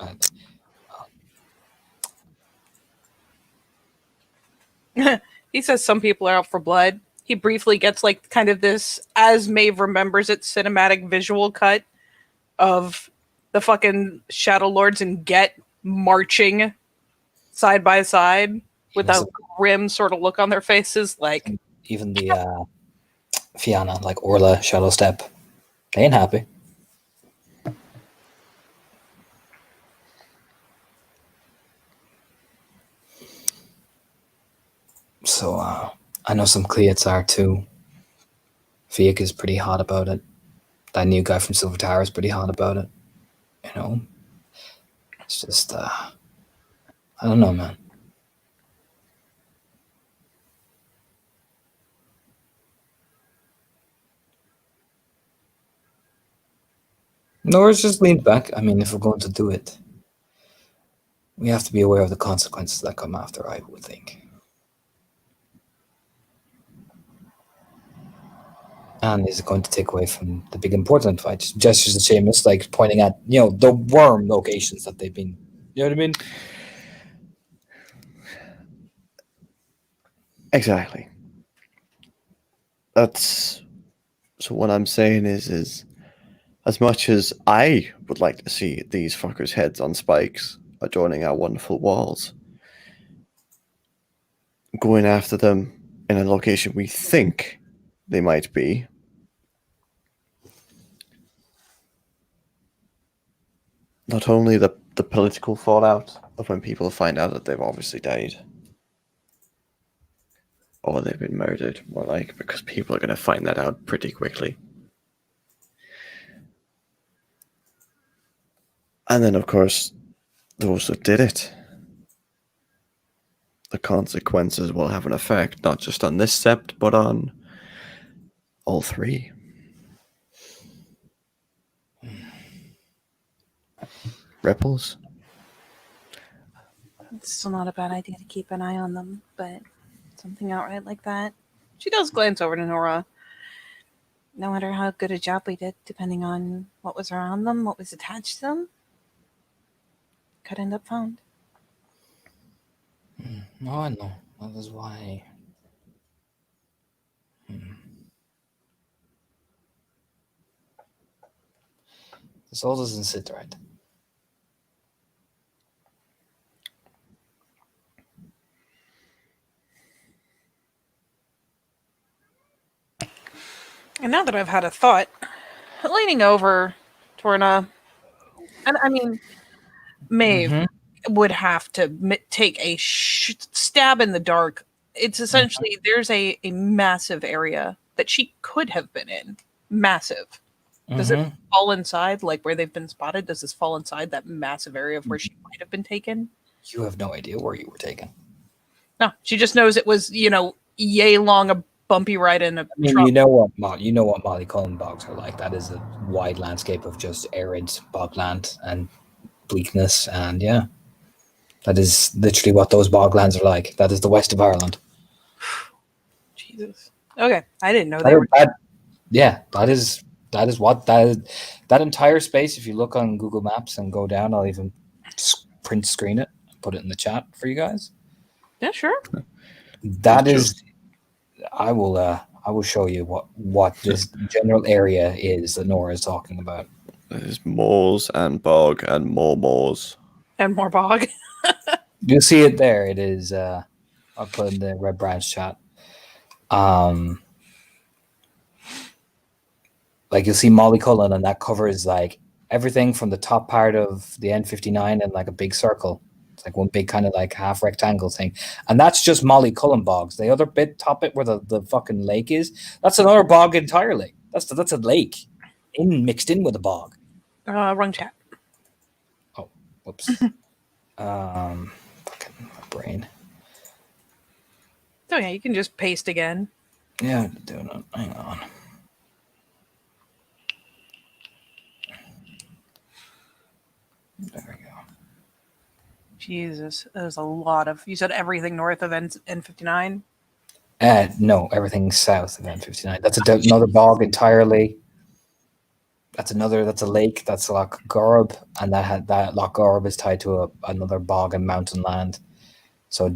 He says some people are out for blood. He briefly gets like kind of this, as Maeve remembers it, cinematic visual cut of the fucking Shadow Lords and Get marching side by side with that grim sort of look on their faces. Like even the Fianna, like Orla, Shadow Step, they ain't happy. So I know some Cleats are too. Fiac is pretty hot about it. That new guy from Silver Tower is pretty hot about it. It's just I don't know, man. Nora's just leaned back. I mean, if we're going to do it, we have to be aware of the consequences that come after, I would think. And is it going to take away from the big important fight? Gestures to Seamus, like pointing at, the worm locations that they've been. You know what I mean? Exactly. That's so. What I'm saying is as much as I would like to see these fuckers' heads on spikes adorning our wonderful walls, going after them in a location we think they might be, not only the political fallout of when people find out that they've obviously died, or they've been murdered, more like, because people are going to find that out pretty quickly. And then, of course, those that did it. The consequences will have an effect, not just on this sept, but on all three. Ripples. It's still not a bad idea to keep an eye on them, but something outright like that. She does glance over to Nora. No matter how good a job we did, depending on what was around them, what was attached to them, could end up found. No, I know. That is why. This all doesn't sit right. And now that I've had a thought, leaning over to Torna, and I mean, Maeve would have to take a stab in the dark. It's essentially, there's a massive area that she could have been in. Massive. Does it fall inside, like where they've been spotted? Does this fall inside that massive area of where she might have been taken? You have no idea where you were taken. No, she just knows it was, yay long a bumpy ride in a truck. You know what Molly Cullen bogs are like. That is a wide landscape of just arid bogland and bleakness, and yeah, that is literally what those boglands are like. That is the west of Ireland. Jesus. Okay, I didn't know they were. That is what that entire space. If you look on Google Maps and go down, I'll even print screen it, put it in the chat for you guys. Yeah, sure. That is. I will show you what this general area is that Nora is talking about. There's moors and bog and more moors. And more bog. You'll see it there. It is I'll put in the Red Branch chat. Like you'll see Molly Cullen, and that covers like everything from the top part of the N59 and like a big circle. It's like one big kind of like half rectangle thing. And that's just Molly Cullen bogs. The other top bit where the fucking lake is, that's another bog entirely. That's a lake mixed in with a bog. Wrong chat. Oh, whoops. Fucking my brain. Oh yeah, you can just paste again. Yeah, I'm doing it. Hang on. There we go. Jesus, there's a lot of. You said everything north of N59. No, everything south of N59. That's another bog entirely. That's a lake. That's Loch Gorb, and that Loch Gorb is tied to another bog and mountain land. So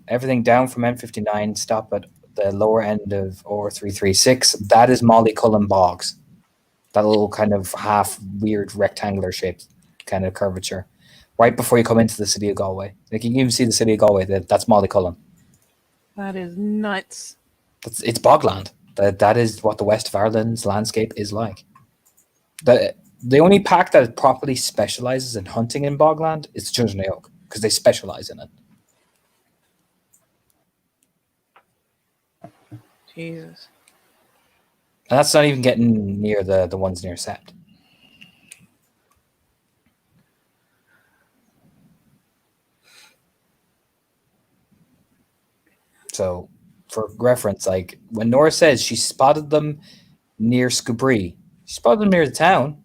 everything down from N59, stop at the lower end of R336. That is Molly Cullen bogs. That little kind of half weird rectangular shaped kind of curvature. Right before you come into the city of Galway. Like you can even see the city of Galway. That's Molly Cullen. That is nuts. It's bogland. That is what the west of Ireland's landscape is like. The only pack that properly specializes in hunting in bogland is the Children of Oak, because they specialize in it. Jesus. And that's not even getting near the ones near Sept. So, for reference, like when Nora says she spotted them near Skubri, she spotted them near the town.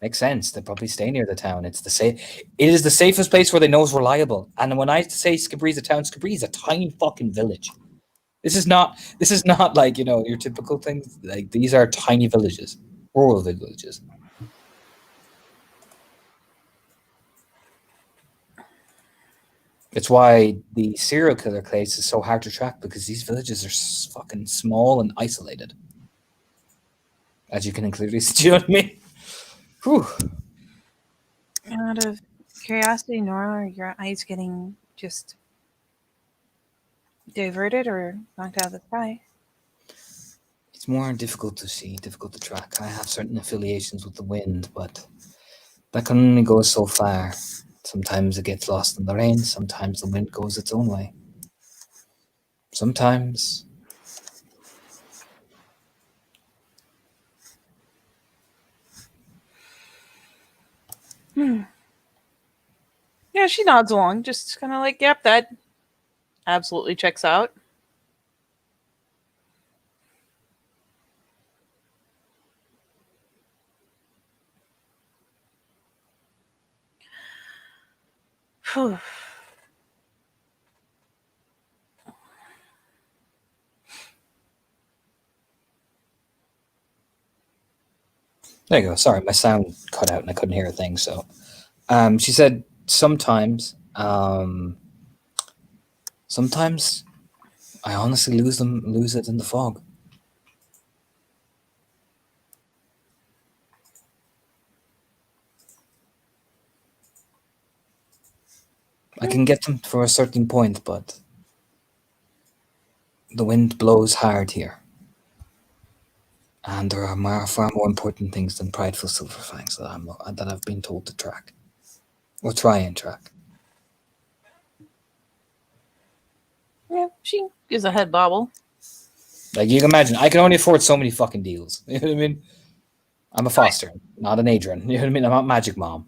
Makes sense. They probably stay near the town. It's the safe. It is the safest place where they know is reliable. And when I say Skibree's a town, Skibree's a tiny fucking village. This is not. This is not like your typical things. Like these are tiny villages, rural villages. It's why the serial killer case is so hard to track because these villages are fucking small and isolated. As you can clearly see, do you know what I mean? Whew. Out of curiosity, Nora, are your eyes getting just diverted or knocked out of the sky? It's more difficult to see, difficult to track. I have certain affiliations with the wind, but that can only go so far. Sometimes it gets lost in the rain, sometimes the wind goes its own way. Sometimes Yeah, she nods along, just kind of like, yep, that absolutely checks out. Phew. there you go. Sorry, my sound cut out and I couldn't hear a thing. So, she said sometimes, sometimes I honestly lose it in the fog. I can get them for a certain point, but the wind blows hard here. And there are far more important things than prideful silverfangs that I've been told to track. Or try and track. Yeah, she gives a head bobble. Like you can imagine, I can only afford so many fucking deals. You know what I mean? I'm a foster, not an Adrian. You know what I mean? I'm not Magic Mom.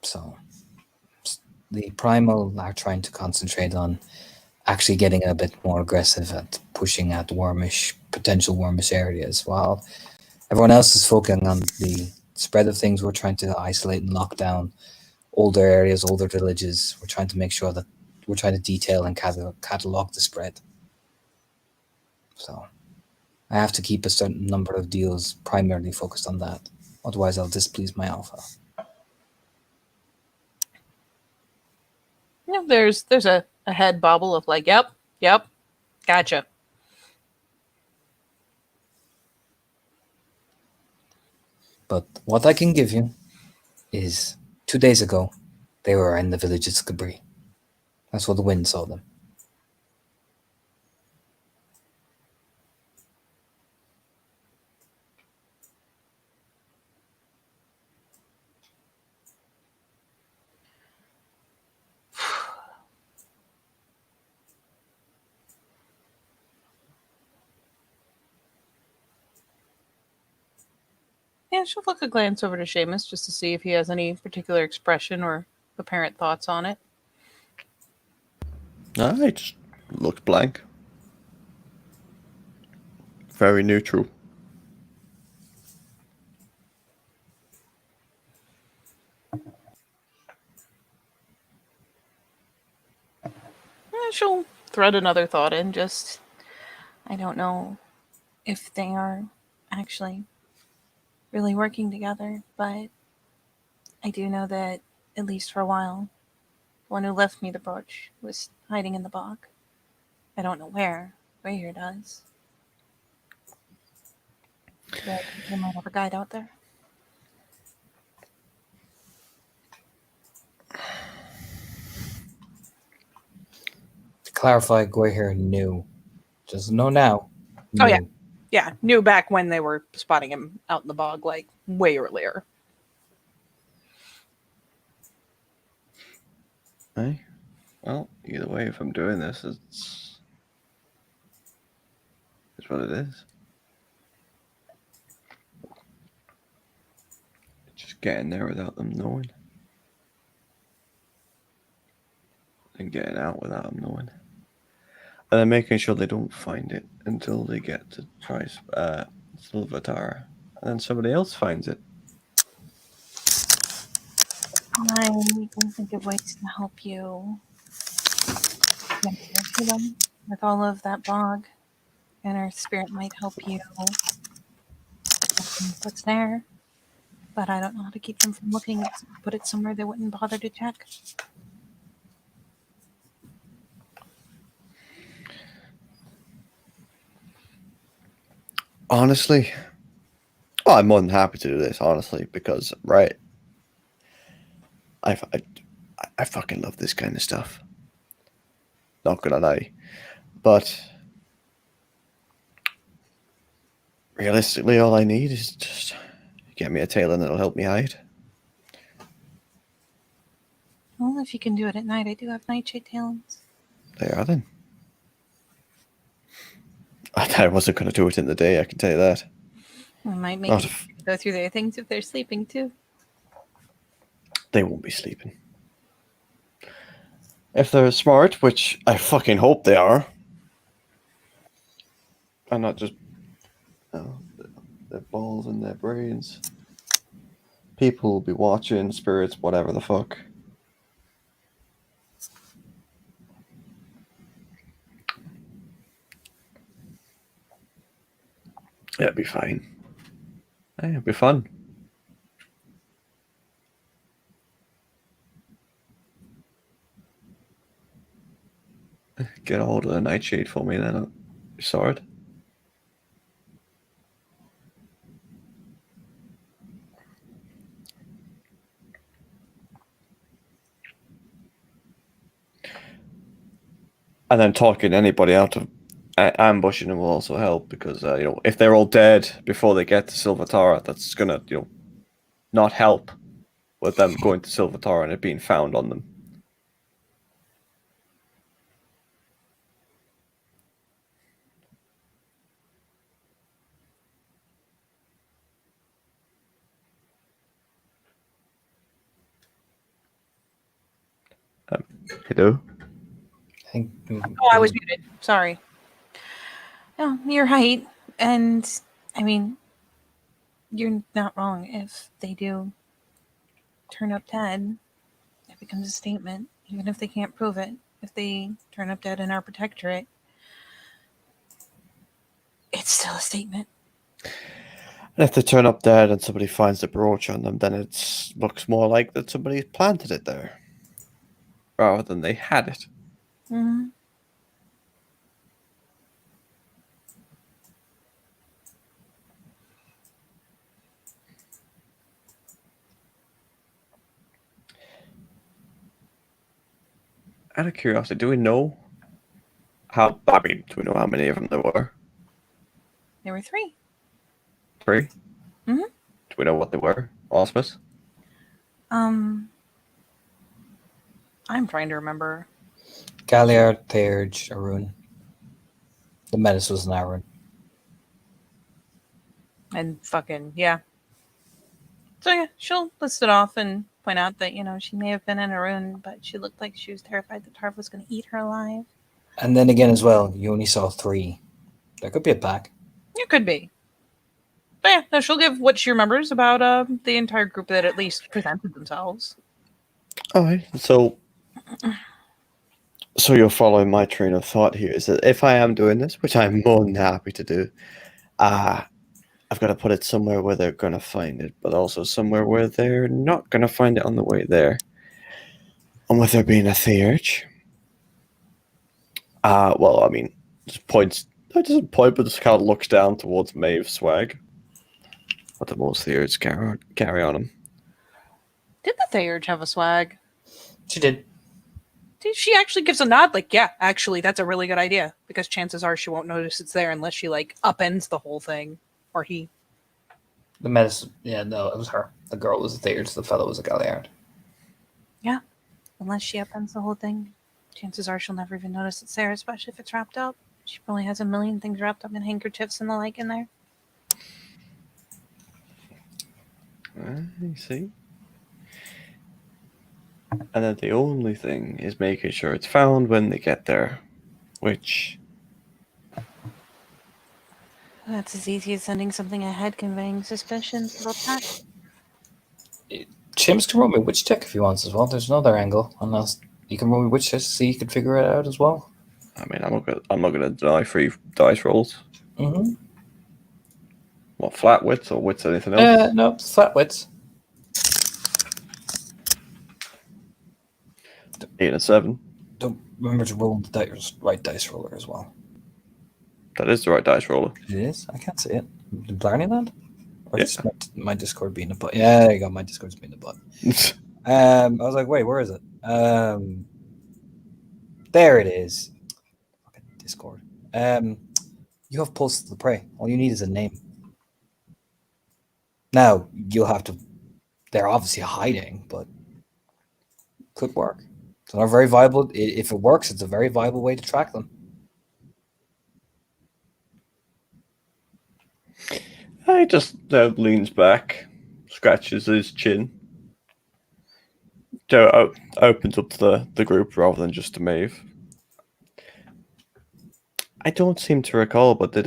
So the primal are trying to concentrate on actually getting a bit more aggressive at pushing at potential wormish areas, while everyone else is focusing on the spread of things. We're trying to isolate and lock down older areas, older villages. We're trying to make sure that we're trying to detail and catalog the spread. So I have to keep a certain number of deals primarily focused on that. Otherwise, I'll displease my alpha. Yeah, there's a head bobble of like, yep, gotcha. But what I can give you is 2 days ago, they were in the village of Skibri. That's where the wind saw them. Yeah, she'll look a glance over to Seamus just to see if he has any particular expression or apparent thoughts on it. I just looked blank. Very neutral. She'll thread another thought in, just, I don't know if they are actually really working together, but I do know that, at least for a while, the one who left me the brooch was hiding in the bog. I don't know where. Greyhair does. But they might have a guide out there. To clarify, Goyher knew. Just know now. Oh, yeah. Knew. Yeah, knew back when they were spotting him out in the bog, like, way earlier. Hey, well, either way, if I'm doing this, it's what it is. Just getting there without them knowing. I and getting out without them knowing. And then making sure they don't find it until they get to Silvatara. And then somebody else finds it. I can think of ways to help you get to them with all of that bog. And our spirit might help you find what's there. But I don't know how to keep them from looking. Put it somewhere they wouldn't bother to check. Honestly, I'm more than happy to do this, honestly, because, right, I fucking love this kind of stuff. Not gonna lie. But realistically, all I need is just get me a tail and it'll help me hide. Well, if you can do it at night, I do have nightshade talons. There are then. I wasn't going to do it in the day, I can tell you that. I might make Not you if go through their things if they're sleeping too. they won't be sleeping. If they're smart, which I fucking hope they are, and not just their balls and their brains. People will be watching, spirits, whatever the fuck. It'll be fine. Yeah, it'll be fun. Get a hold of the nightshade for me then, sword. And then talking anybody out of ambushing them will also help because if they're all dead before they get to Silvatara, that's gonna not help with them going to Silvatara and it being found on them. Hello. I think. Oh, I was muted. Sorry. No, you're right. And, I mean, you're not wrong. If they do turn up dead, it becomes a statement. Even if they can't prove it. If they turn up dead in our protectorate, it's still a statement. And if they turn up dead and somebody finds the brooch on them, then it looks more like that somebody planted it there rather than they had it. Mm-hmm. Out of curiosity, do we know do we know how many of them there were? There were 3. 3? Mhm. Do we know what they were? Auspice? I'm trying to remember. Galliard, Theurge, Arun. The menace was an Arun. And fucking, yeah. So yeah, she'll list it off and point out that, she may have been in a ruin, but she looked like she was terrified that Tarv was going to eat her alive. And then again, as well, you only saw 3. There could be a pack. It could be. But yeah, no, she'll give what she remembers about the entire group that at least presented themselves. Alright, so you're following my train of thought here, is that if I am doing this, which I'm more than happy to do, I've got to put it somewhere where they're going to find it, but also somewhere where they're not going to find it on the way there. And with there being a Theurge, just points. It doesn't point, but just kind of looks down towards Maeve's swag. What the most Theurges carry on him. Did the Theurge have a swag? She did. She actually gives a nod, like, yeah, actually, that's a really good idea, because chances are she won't notice it's there unless she, upends the whole thing. Or he. The menace. Yeah, no, it was her. The girl was a Theurge. The fellow was a Galliard. Yeah. Unless she upends the whole thing. Chances are she'll never even notice it's there, especially if it's wrapped up. She probably has a million things wrapped up in handkerchiefs and the like in there. I see. And then the only thing is making sure it's found when they get there, which That's as easy as sending something ahead conveying suspicions about that. James can roll me witch check if he wants as well. There's another angle, unless you can roll me witch check to see you can figure it out as well. I mean, I'm not gonna deny 3 dice rolls. Mm-hmm. What, flat wits or wits anything else? No, flat wits. 8 and 7. Don't remember to roll the right dice roller as well. That is the right dice roller. It is? I can't see it. Did Blarney land? Or Yeah. just my Discord being a butt? Yeah, there you go. My Discord's being a butt. I was like, wait, where is it? There it is. Fucking Discord. You have Pulse of the Prey. All you need is a name. Now, you'll have to... They're obviously hiding, but... Could work. It's not very viable... If it works, it's a very viable way to track them. He just leans back, scratches his chin. Joe opens up to the group rather than just to Maeve. I don't seem to recall, but did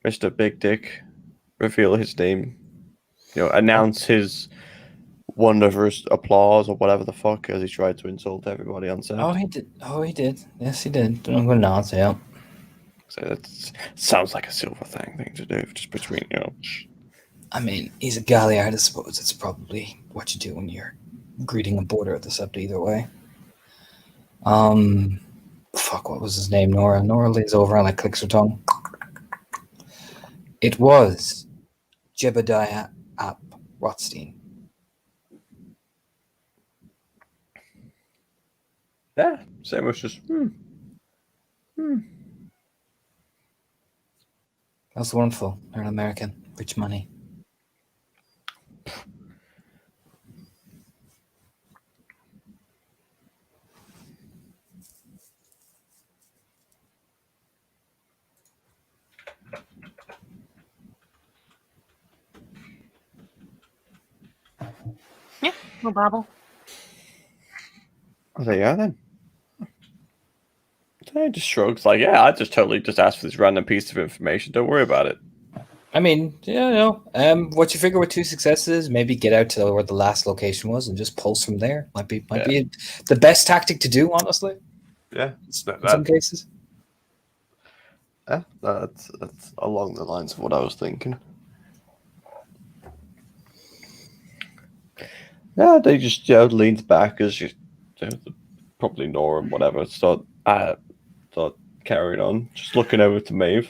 Mr. Big Dick reveal his name? Announce his wondrous applause or whatever the fuck as he tried to insult everybody on set. Oh, he did. Yes, he did. I'm going to announce it, yeah. So that sounds like a silver thing to do, just between. I mean, he's a Galliard, I suppose. It's probably what you do when you're greeting a border at the Sept either way. Fuck, what was his name? Nora. Nora leans over and clicks her tongue. It was Jebediah Ap Rothstein. Yeah, same was just. That's wonderful. They're an American. Rich money. Yeah, no babble. Oh, there you are then. So he just shrugs like, yeah, I just totally just asked for this random piece of information. Don't worry about it. I mean, yeah, no. What you figure with 2 successes, maybe get out to where the last location was and just pulse from there. Might be the best tactic to do, honestly. Yeah, In some cases. Yeah, that's along the lines of what I was thinking. Yeah, they just leans back as probably Nora and whatever start carrying on, just looking over to Maeve.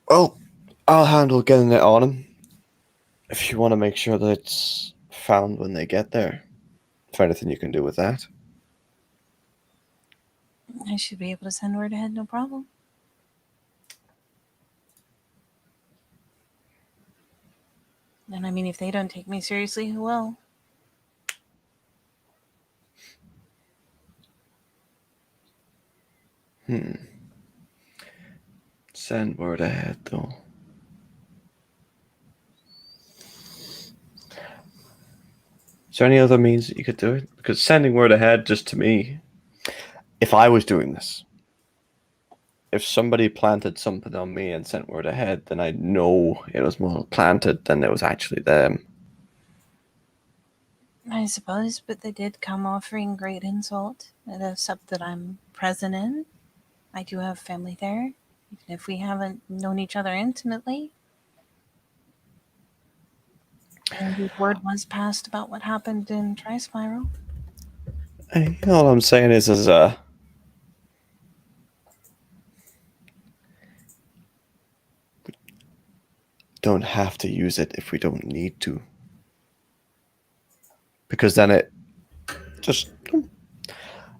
Well, I'll handle getting it on him. If you want to make sure that it's found when they get there, if anything you can do with that. I should be able to send word ahead, no problem. And I mean, if they don't take me seriously, who will? Send word ahead, though. Is there any other means that you could do it? Because sending word ahead, just to me, if I was doing this, if somebody planted something on me and sent word ahead, then I'd know it was more planted than it was actually them. I suppose, but they did come offering great insult at a sub that I'm present in. I do have family there, even if we haven't known each other intimately. And word was passed about what happened in Tri-Spiral. All I'm saying is don't have to use it if we don't need to. Because then it just...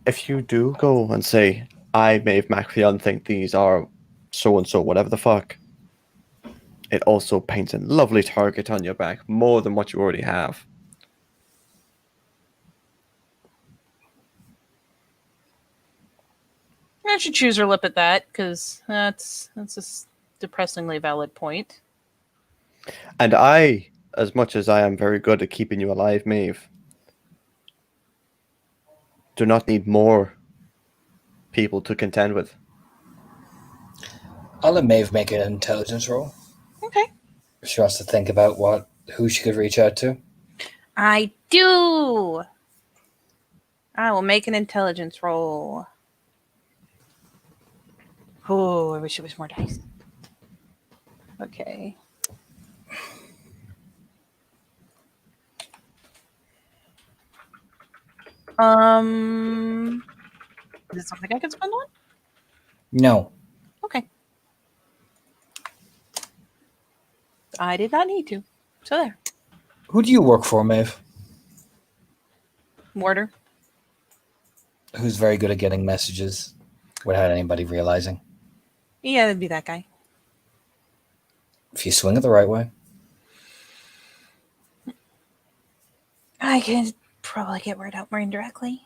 If you do go and say, I, Maeve Macpheon, think these are so-and-so, whatever the fuck, it also paints a lovely target on your back, more than what you already have. I should choose her lip at that, because that's a depressingly valid point. And I as much as I am very good at keeping you alive, Maeve, do not need more people to contend with. I'll let Maeve make an intelligence roll. Okay. She wants to think about who she could reach out to. I do. I will make an intelligence roll. Oh, I wish it was more dice. Okay. Is it something I can spend on? No. Okay. I did not need to. So there. Who do you work for, Maeve? Mortar. Who's very good at getting messages without anybody realizing? Yeah, it'd be that guy. If you swing it the right way. I can probably get word out more indirectly.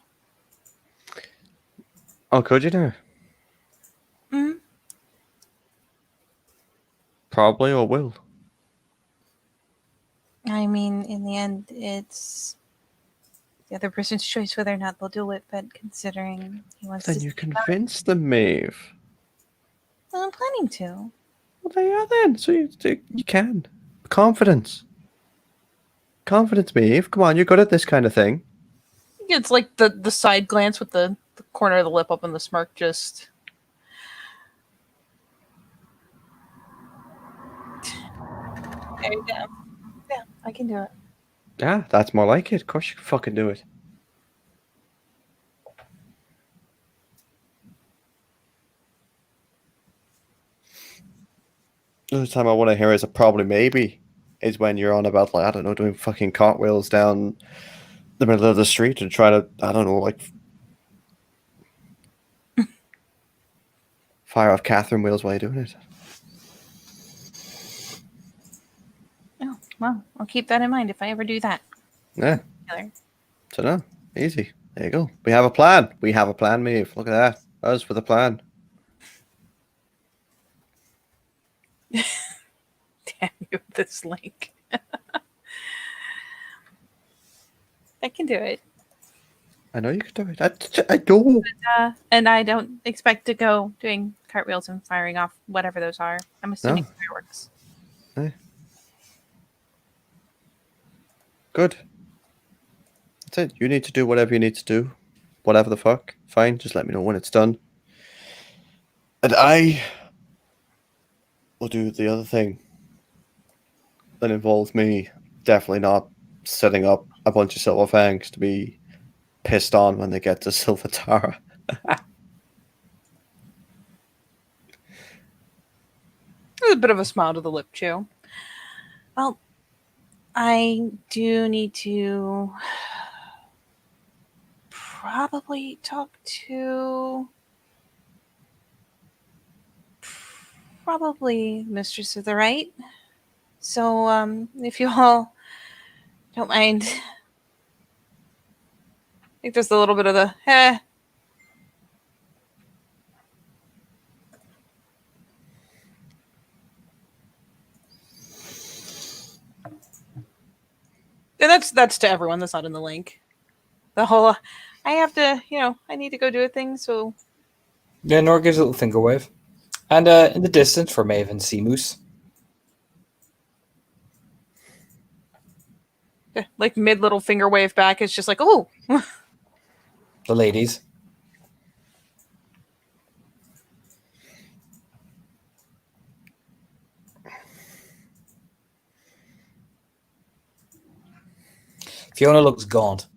Oh, could you now? Mm. Probably or will. I mean, in the end, it's the other person's choice whether or not they'll do it, but considering he wants Then to... you convince them, Maeve. Well, I'm planning to. Well, there you are then. So you can. Confidence. Confidence, Maeve. Come on, you're good at this kind of thing. It's like the side glance with the corner of the lip up and the smirk just... There you go. Yeah, I can do it. Yeah, that's more like it. Of course you can fucking do it. The only time I want to hear is a probably maybe is when you're on about, like, I don't know, doing fucking cartwheels down the middle of the street and trying to, I don't know, like fire off Catherine wheels while you're doing it. Oh, well, I'll keep that in mind if I ever do that. Yeah. Taylor. So no, easy. There you go. We have a plan. We have a plan, Maeve. Look at that. Us with a plan. Damn you, this link. I can do it. I know you can do it. I do. And I don't expect to go doing cartwheels and firing off whatever those are. I'm assuming fireworks. Good. That's it. You need to do whatever you need to do. Whatever the fuck. Fine. Just let me know when it's done. And I will do the other thing that involves me definitely not setting up a bunch of Silver Fangs to be pissed on when they get to Silver Tara. There's a bit of a smile to the lip chew. Well, I do need to probably talk to Mistress of the Right. So, if you all don't mind, I think there's a little bit of the And that's to everyone that's not in the link. The whole, I have to, I need to go do a thing, so... Yeah, Nora gives a little finger wave. And in the distance for Maeve and Seamoose. Yeah, like mid little finger wave back, it's just like, oh! The ladies. Fiona looks gaunt.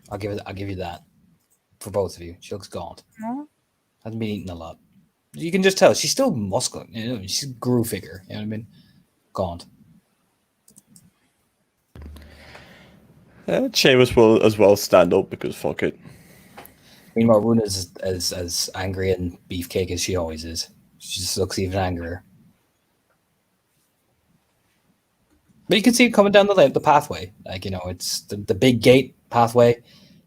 I'll give you that. For both of you. She looks gaunt. Mm-hmm. Hasn't been eating a lot. You can just tell she's still muscular. She's a grew figure. You know what I mean? Gaunt. Seamus will as well stand up because fuck it. Meanwhile, Runa's as angry and beefcake as she always is. She just looks even angrier. But you can see it coming down the pathway. Like, it's the big gate pathway.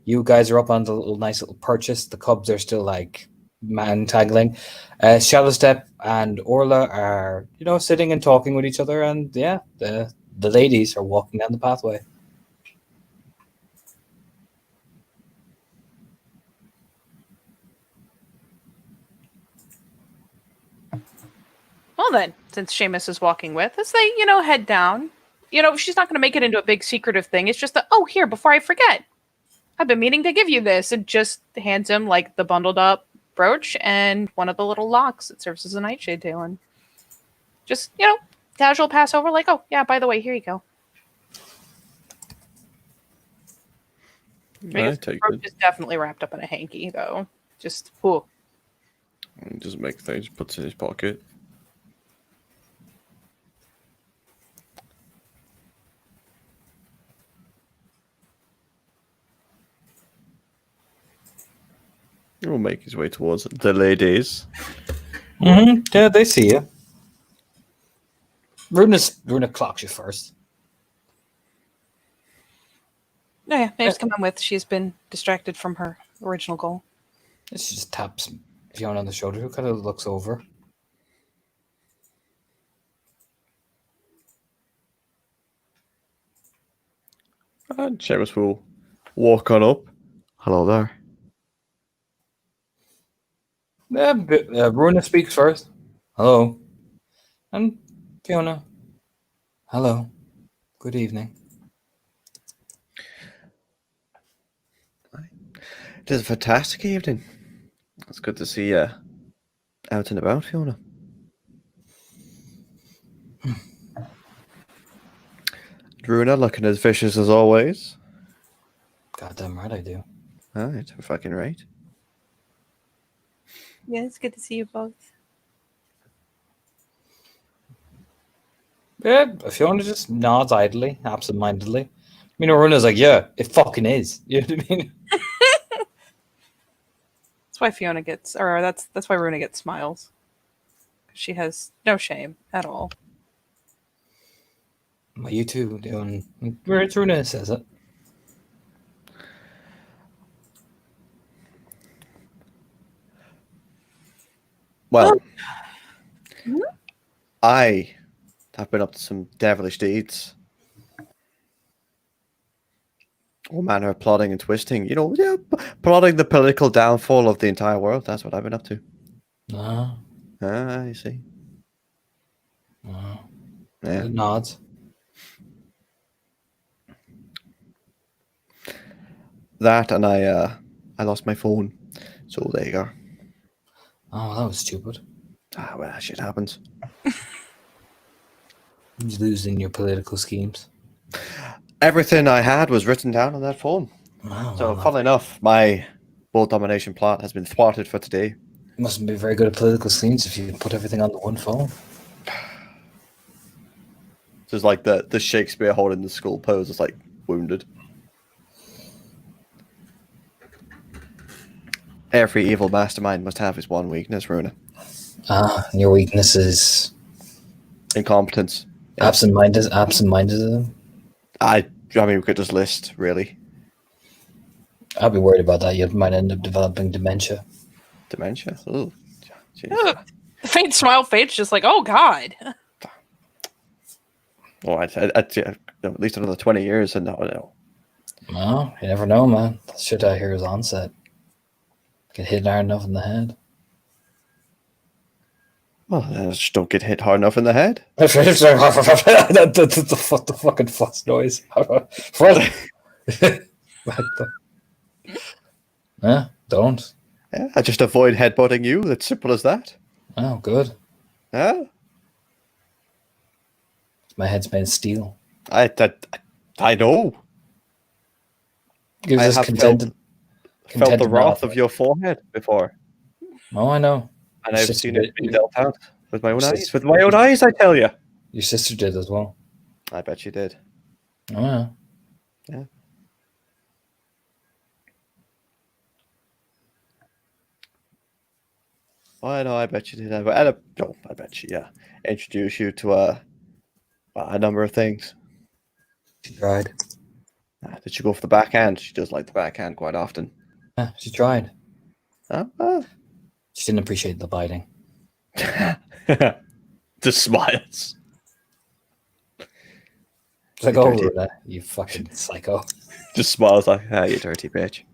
You guys are up on the nice little purchase. The cubs are still like man-tangling. Shadowstep and Orla are, sitting and talking with each other. And yeah, the ladies are walking down the pathway. Well then, since Seamus is walking with us, they, head down. She's not going to make it into a big secretive thing. It's just that, oh, here, before I forget, I've been meaning to give you this, and just hands him like the bundled up brooch and one of the little locks that serves as a nightshade tail. And just, casual pass over, like, oh, yeah, by the way, here you go. I Because the take brooch it. is definitely wrapped up in a hanky, though. Just, whew. And doesn't make things. Puts it in his pocket. He will make his way towards the ladies. Mm-hmm. Yeah, they see you. Runa clocks you first. No, yeah, Maeve's come in with. She's been distracted from her original goal. She just taps Fiona on the shoulder, who kind of looks over. And Seamus will walk on up. Hello there. Runa speaks first. Hello. And Fiona. Hello. Good evening. It is a fantastic evening. It's good to see you out and about, Fiona. Runa looking as vicious as always. Goddamn right I do. Alright, fucking right. Yeah, it's good to see you both. Yeah, Fiona just nods idly, absent-mindedly. I mean, Runa's like, yeah, it fucking is. You know what I mean? That's why Fiona gets, or that's why Runa gets smiles. She has no shame at all. What you two doing? Where it's Runa says it. Well, Mhm. I have been up to some devilish deeds. All manner of plotting and twisting. Plotting the political downfall of the entire world. That's what I've been up to. No. You see. No. Yeah. It nods. That and I lost my phone. So there you go. Oh, that was stupid. Well, that shit happens. You're losing your political schemes. Everything I had was written down on that phone. Wow, So, well, funnily enough, my world domination plot has been thwarted for today. you mustn't be very good at political schemes if you put everything on the one phone. So it's like the Shakespeare holding the skull pose. It's like wounded. Every evil mastermind must have his one weakness, Runa. And your weakness is Incompetence. Yeah. absent-minded. I mean, we could just list, really. I'd be worried about that. You might end up developing dementia. Dementia? Oh, Ugh. The faint smile fades, just like, oh god. well, at least another 20 years and no. No, you never know, man. That shit out here is onset. Get hit hard enough in the head. Well, just don't get hit hard enough in the head. That's the fucking fuss noise. Yeah, don't. Yeah, I just avoid headbutting you. It's simple as that. Oh, good. Yeah, My head's made of steel. I know. Gives I us have contented. Felt the contented wrath mouth. of your forehead before, Oh, I know. and Your I've sister seen it did- be dealt out with my own your eyes. sister- With my own eyes, I tell you. Your sister did as well. I bet you did. Oh, yeah. Yeah. Oh, I know. I bet you did. I bet you. Yeah, introduce you to a number of things. She tried. Did she go for the backhand? She does like the backhand quite often. Yeah, she tried. Ah. She didn't appreciate the biting. Just smiles. It's like, You oh, dirty- Runa, you fucking psycho. Just smiles like, you dirty bitch.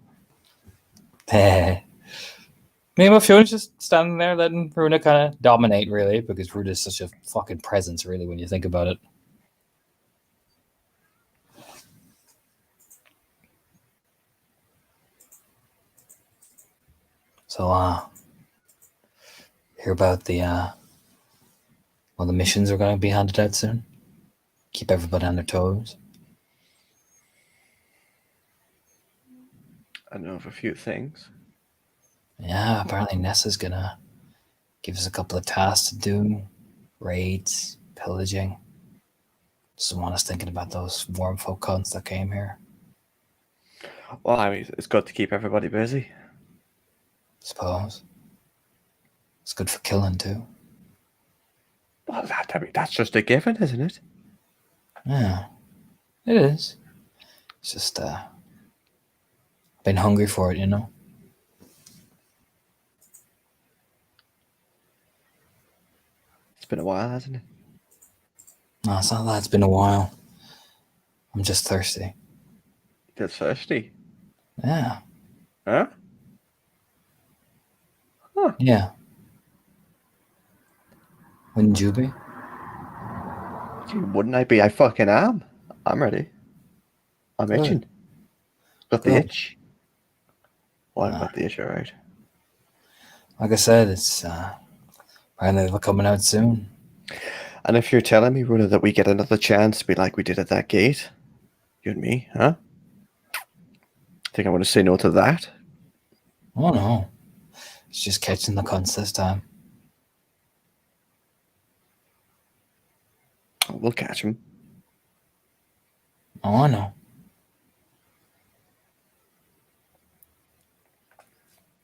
Name of Fiona's just standing there letting Runa kind of dominate, really, because Runa's such a fucking presence, really, when you think about it. So, hear about the missions are going to be handed out soon. Keep everybody on their toes. I know of a few things. Yeah, apparently Nessa's gonna give us a couple of tasks to do. Raids, pillaging. Doesn't want us thinking about those warm folk cunts that came here. Well, I mean, it's good to keep everybody busy. Suppose. It's good for killing too. Well, that's just a given, isn't it? Yeah. It is. It's just been hungry for it, you know? It's been a while, hasn't it? No, it's not that. It's been a while. I'm just thirsty. You're thirsty. Yeah. Huh? Yeah. Wouldn't you be? Gee, wouldn't I be? I fucking am. I'm ready. I'm Good. itching. Got the Good. itch. Well, I've got the itch, alright. Like I said, it's apparently they're coming out soon. And if you're telling me, Runa, that we get another chance to be like we did at that gate, you and me, huh? Think I want to say no to that? Oh no. It's just catching the cunts this time. We'll catch him. Oh, I know.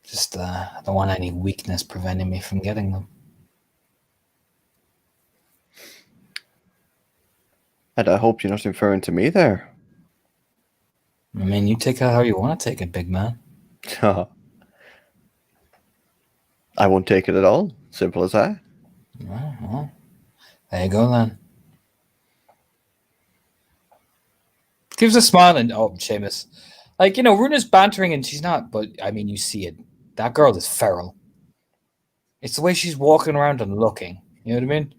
Just I don't want any weakness preventing me from getting them. And I hope you're not referring to me there. I mean, you take it how you want to take it, big man. I won't take it at all. Simple as that. Well, there you go then. Gives a smile and Seamus. Like, you know, Runa's bantering and she's not, but I mean, you see it. That girl is feral. It's the way she's walking around and looking. You know what I mean?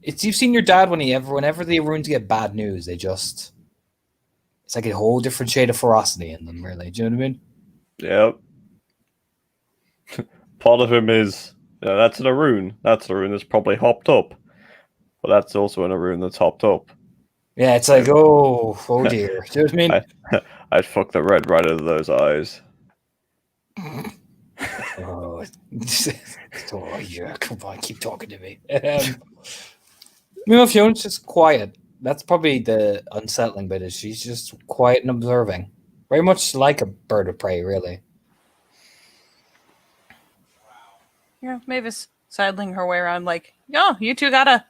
You've seen your dad whenever the Aruns get bad news, it's like a whole different shade of ferocity in them, really. Do you know what I mean? Yep. Part of him is, that's an Arun. That's an Arun that's probably hopped up. But that's also an Arun that's hopped up. Yeah, it's like, oh dear. Do you know what I mean? I'd fuck the red right out of those eyes. Oh, oh, yeah, come on, keep talking to me. Fiona's just quiet. That's probably the unsettling bit, is she's just quiet and observing. Very much like a bird of prey, really. Yeah, Mavis sidling her way around like, yo, you two gotta,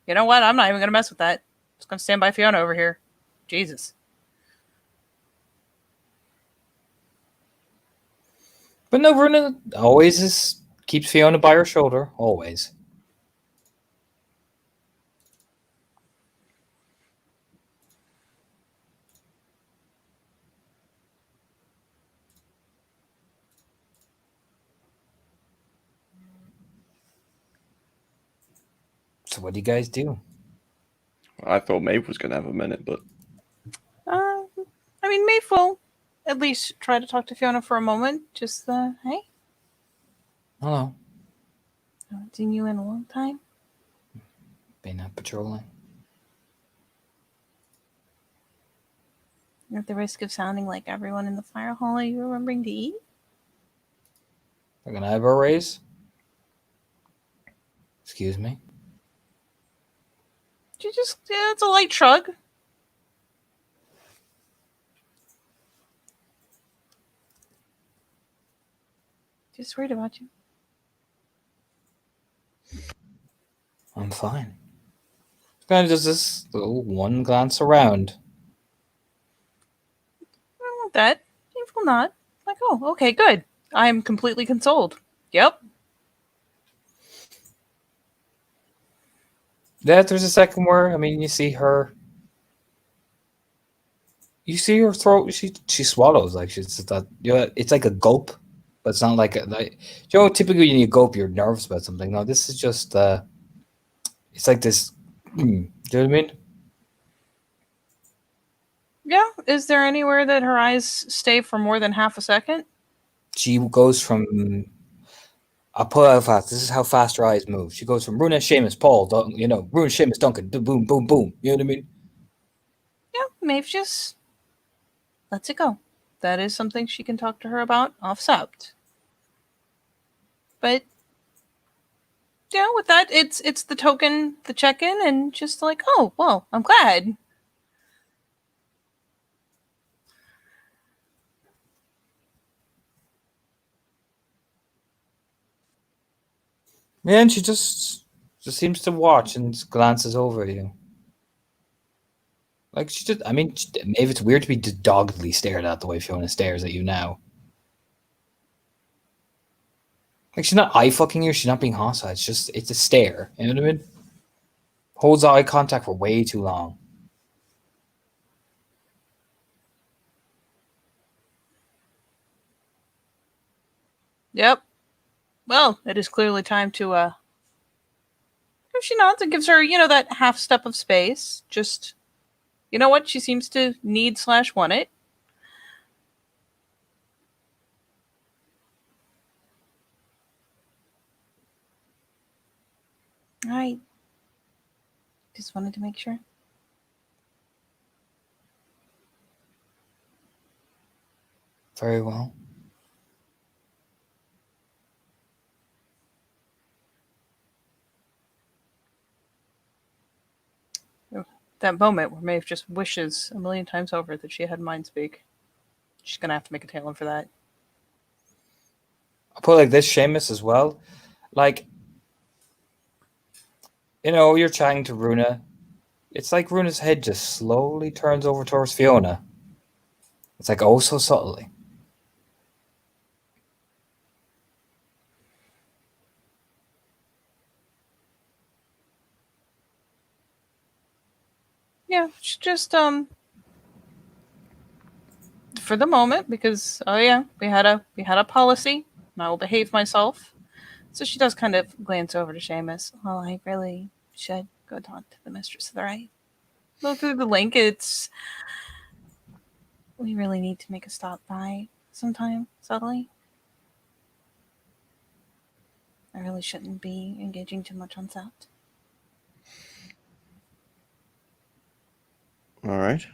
you know what? I'm not even gonna mess with that. Just gonna stand by Fiona over here. Jesus. But no, Runa always keeps Fiona by her shoulder, always. So what do you guys do? I thought Maeve was going to have a minute, but I mean, Maeve will at least try to talk to Fiona for a moment. Just, hey, Hello. I haven't seen you in a long time. Been out patrolling. At the risk of sounding like everyone in the fire hall, are you remembering to eat? We're gonna have a raise. Excuse me. You just, yeah, it's a light shrug. Just worried about you. I'm fine. Kind of does this little one glance around. I don't want that. Maeve will not. Like, oh, okay, good. I'm completely consoled. Yep. Yeah, there's a second where, I mean, you see her You see her throat. She swallows like she's that. It's like a gulp, but it's not like typically when you gulp, you're nervous about something. No, this is just it's like this. Do you know what I mean? Yeah. Is there anywhere that her eyes stay for more than half a second? She goes from. I'll pull out fast. This is how fast her eyes move. She goes from Runa, Seamus, Paul, Runa, Seamus, Duncan, boom, boom, boom. You know what I mean? Yeah. Maeve just lets it go. That is something she can talk to her about off sept. But yeah, with that, it's the token, the check-in, and just like, oh, well, I'm glad. Yeah, and she just seems to watch and just glances over at you. Like maybe it's weird to be doggedly stared at the way Fiona stares at you now. Like she's not eye fucking you, she's not being hostile. It's a stare. You know what I mean? Holds eye contact for way too long. Yep. Well, it is clearly time to if she nods and gives her, that half step of space. Just you know what? She seems to need/want it. I just wanted to make sure. Very well. That moment where Maeve just wishes a million times over that she had mind speak. She's gonna have to make a Talon for that. I'll put it like this, Seamus, as well. Like, you're chatting to Runa. It's like Runa's head just slowly turns over towards Fiona. It's like, oh, so subtly. Yeah, she just for the moment, because we had a policy, and I will behave myself. So she does kind of glance over to Seamus. Well, I really should go talk to the Mistress of the Right. Go through the link. We really need to make a stop by sometime, subtly. I really shouldn't be engaging too much on sept. All right.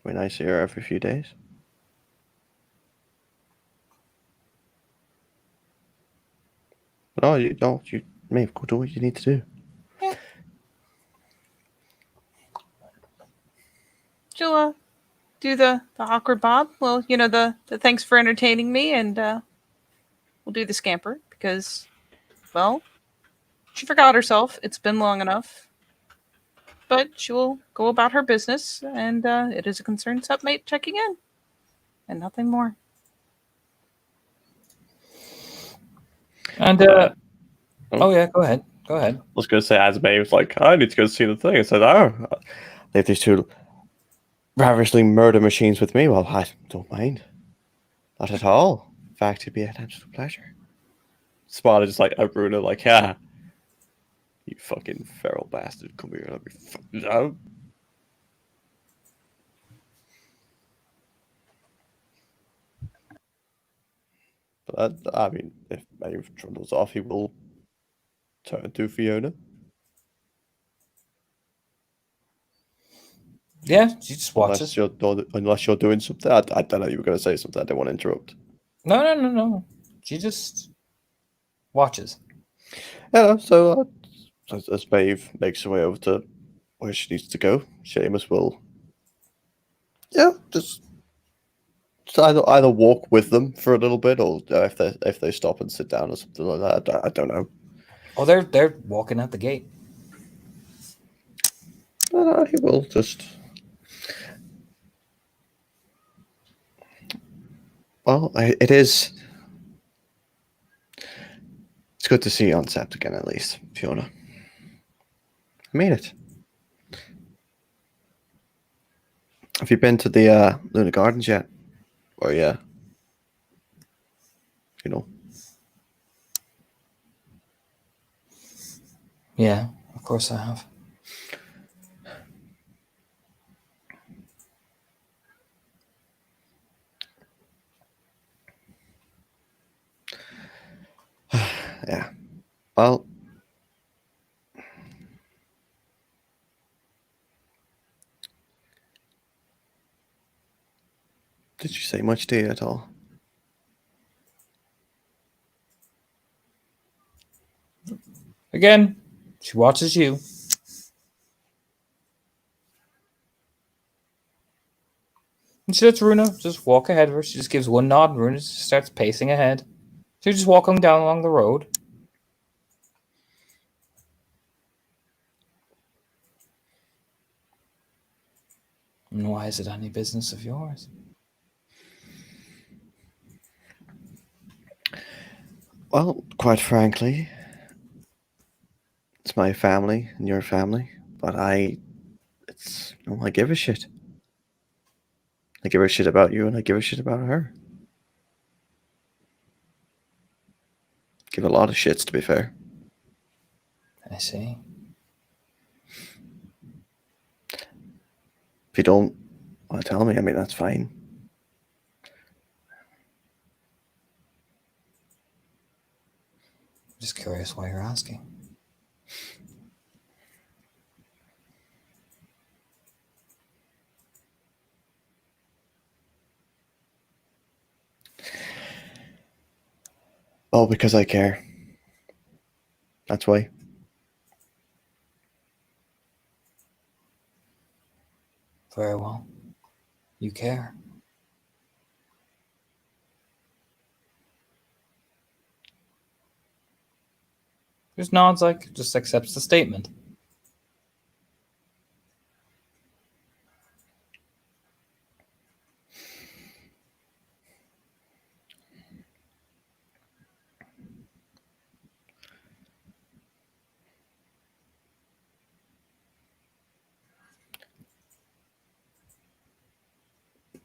Be nice here every few days. No, you may go do what you need to do. Yeah. She'll do the awkward bob. Well, the thanks for entertaining me, and we'll do the scamper because, well, she forgot herself. It's been long enough. But she will go about her business, and it is a concerned submate checking in, and nothing more. And oh yeah, go ahead. I was going to say, as Mae was like, I need to go see the thing. I said, oh, leave these two ravishing murder machines with me. Well, I don't mind. Not at all. In fact, it'd be an absolute pleasure. Sparta just like a Bruno, like, yeah. You fucking feral bastard. Come here. Let me fucking out. But I mean, if Maeve trundles off, he will turn to Fiona. Yeah, she just watches. Unless you're doing something. I don't know. You were going to say something. I didn't want to interrupt. No. She just watches. Yeah, so as Maeve makes her way over to where she needs to go, Seamus will, just either walk with them for a little bit, or if they stop and sit down or something like that. I don't know. Oh, they're walking out the gate. No, he will just. Well, it is. It's good to see you on sept again, at least, Fiona. I mean it. Have you been to the Luna Gardens yet? Or yeah, you know. Yeah, of course I have. Yeah. Well, did you say much to you at all? Again, she watches you. And she lets Runa just walk ahead of her. She just gives one nod, and Runa just starts pacing ahead. She's just walking down along the road. And why is it any business of yours? Well, quite frankly, it's my family and your family, but I give a shit. I give a shit about you, and I give a shit about her. Give a lot of shits, to be fair. I see. If you don't want to tell me, I mean, that's fine. Just curious why you're asking. Oh, because I care. That's why. Very well. You care. Just nods like, just accepts the statement.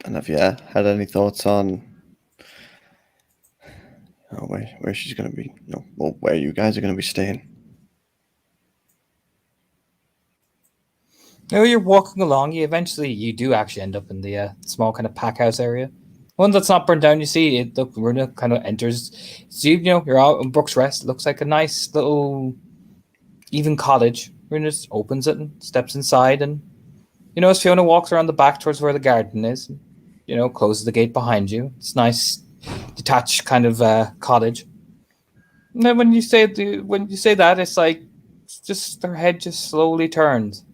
And have you had any thoughts on where she's going to be? Well, where you guys are going to be staying? You know, you're walking along. You do actually end up in the small kind of pack house area. One that's not burned down. You see it. Look, Runa kind of enters. So you're out in Brooks Rest. It looks like a nice little, even cottage. Runa just opens it and steps inside, and as Fiona walks around the back towards where the garden is, closes the gate behind you. It's nice, detached kind of cottage. And then when you say that, it's like just their head just slowly turns.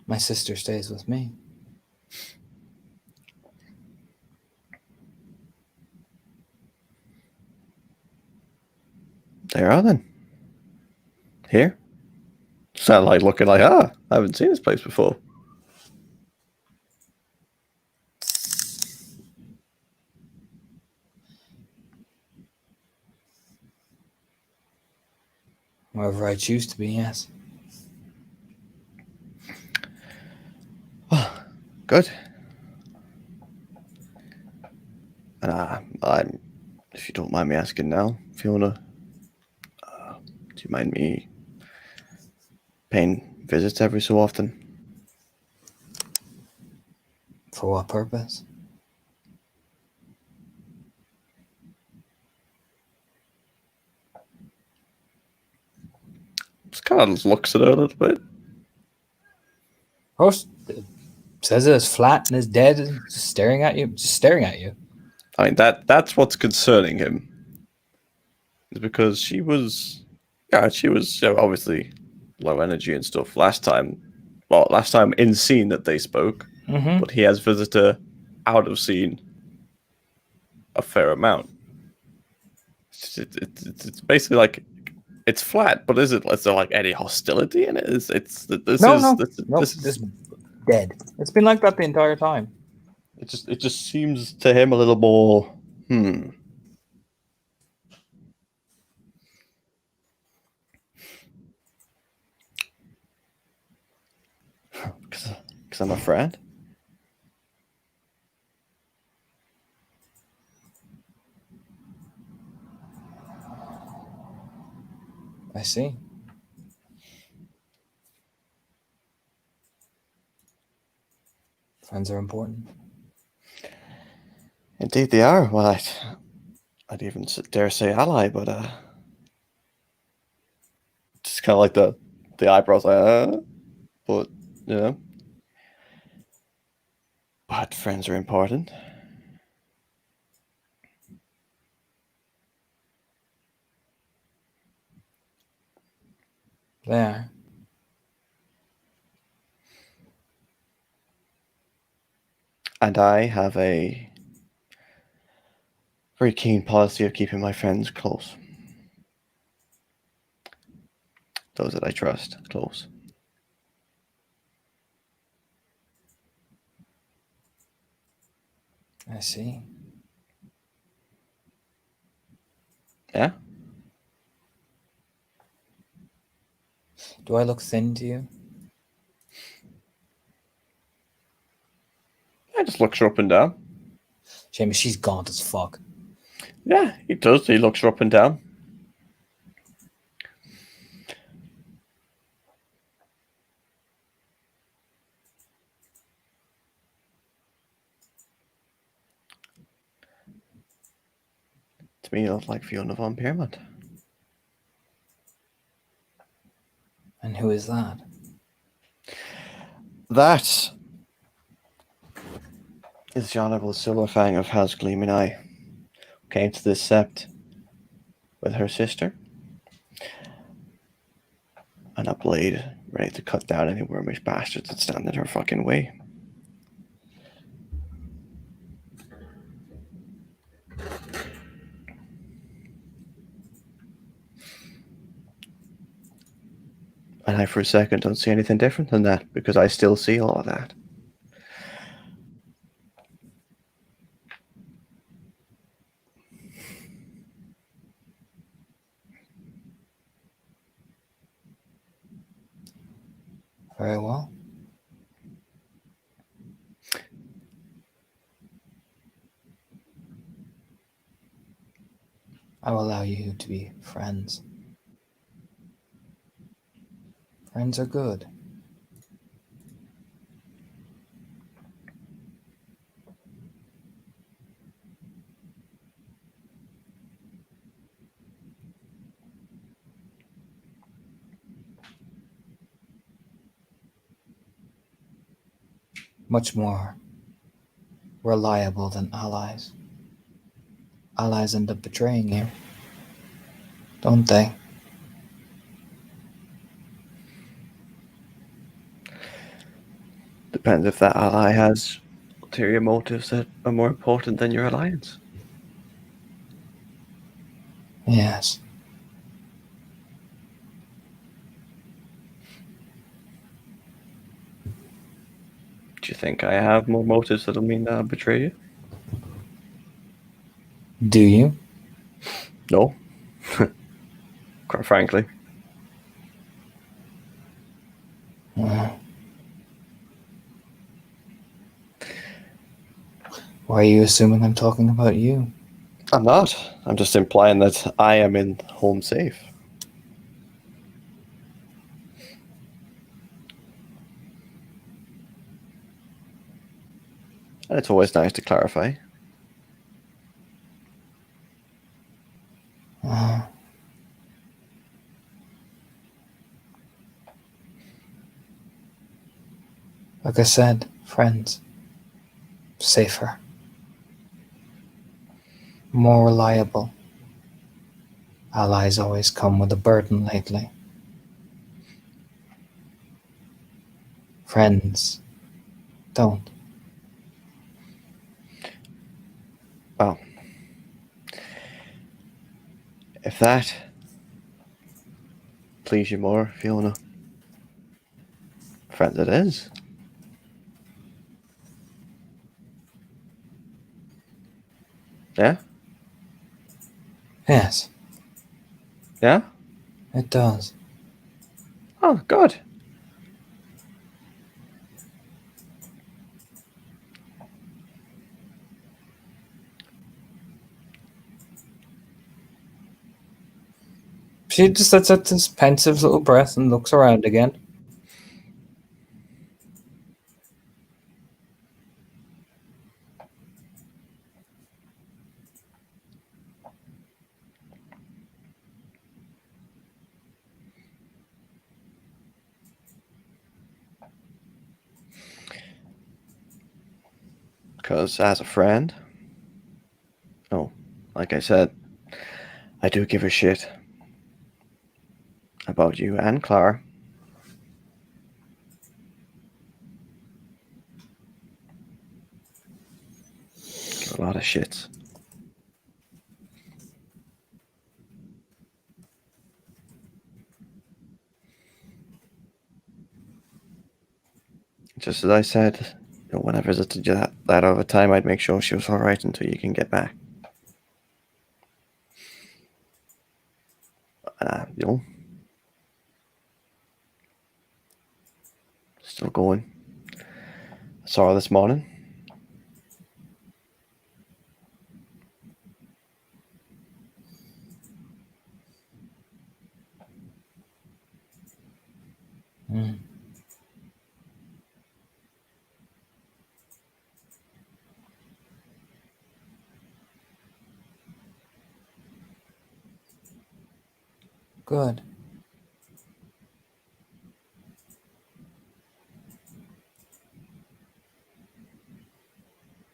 My sister stays with me. There are then. Here? Sound like looking like, I haven't seen this place before. Wherever I choose to be, yes. Well, good. And if you don't mind me asking now, Fiona, do you mind me paying visits every so often? For what purpose? Just kind of looks at her a little bit. Horse says it is flat and is dead, and just staring at you. I mean, that's what's concerning him. Is because she was obviously low energy and stuff last time. Well, last time in scene that they spoke, Mm-hmm. but he has visitor out of scene a fair amount. It's basically like it's flat, but is there like any hostility in it? No, this dead. It's been like that the entire time. It just seems to him a little more Because I'm a friend. I see. Friends are important. Indeed, they are. Well, I'd even dare say ally, but just kind of like the eyebrows, but you know, but friends are important. They are. And I have a very keen policy of keeping my friends close. Those that I trust close. I see. Yeah? Do I look thin to you? I just looks her up and down. Seamus, she's gaunt as fuck. Yeah, he does. He looks her up and down. To me, you look like Fiona von Piermont. And who is that? That is the Honourable Silverfang of House Gleaming Eye. Came to this sept with her sister and a blade ready to cut down any wormish bastards that stand in her fucking way. And I, for a second, don't see anything different than that because I still see all of that. Very well. I will allow you to be friends. Friends are good. Much more reliable than allies. Allies end up betraying you, don't they? Depends if that ally has ulterior motives that are more important than your alliance. Yes. Do you think I have more motives that'll mean that I'll betray you? Do you? No. Quite frankly. Well, why are you assuming I'm talking about you? I'm not. I'm just implying that I am in home safe. And it's always nice to clarify. Like I said, friends. Safer. More reliable. Allies always come with a burden lately. Friends don't. Well, if that please you more, Fiona, friends it is. Yeah? Yes, Yeah? it does. Oh, good. She just sets out this pensive little breath and looks around again. Because as a friend, oh, like I said, I do give a shit about you and Clara. Give a lot of shits. Just as I said, when I visited you that other time, I'd make sure she was alright until you can get back. You know, still going. I saw her this morning. Mm. Good.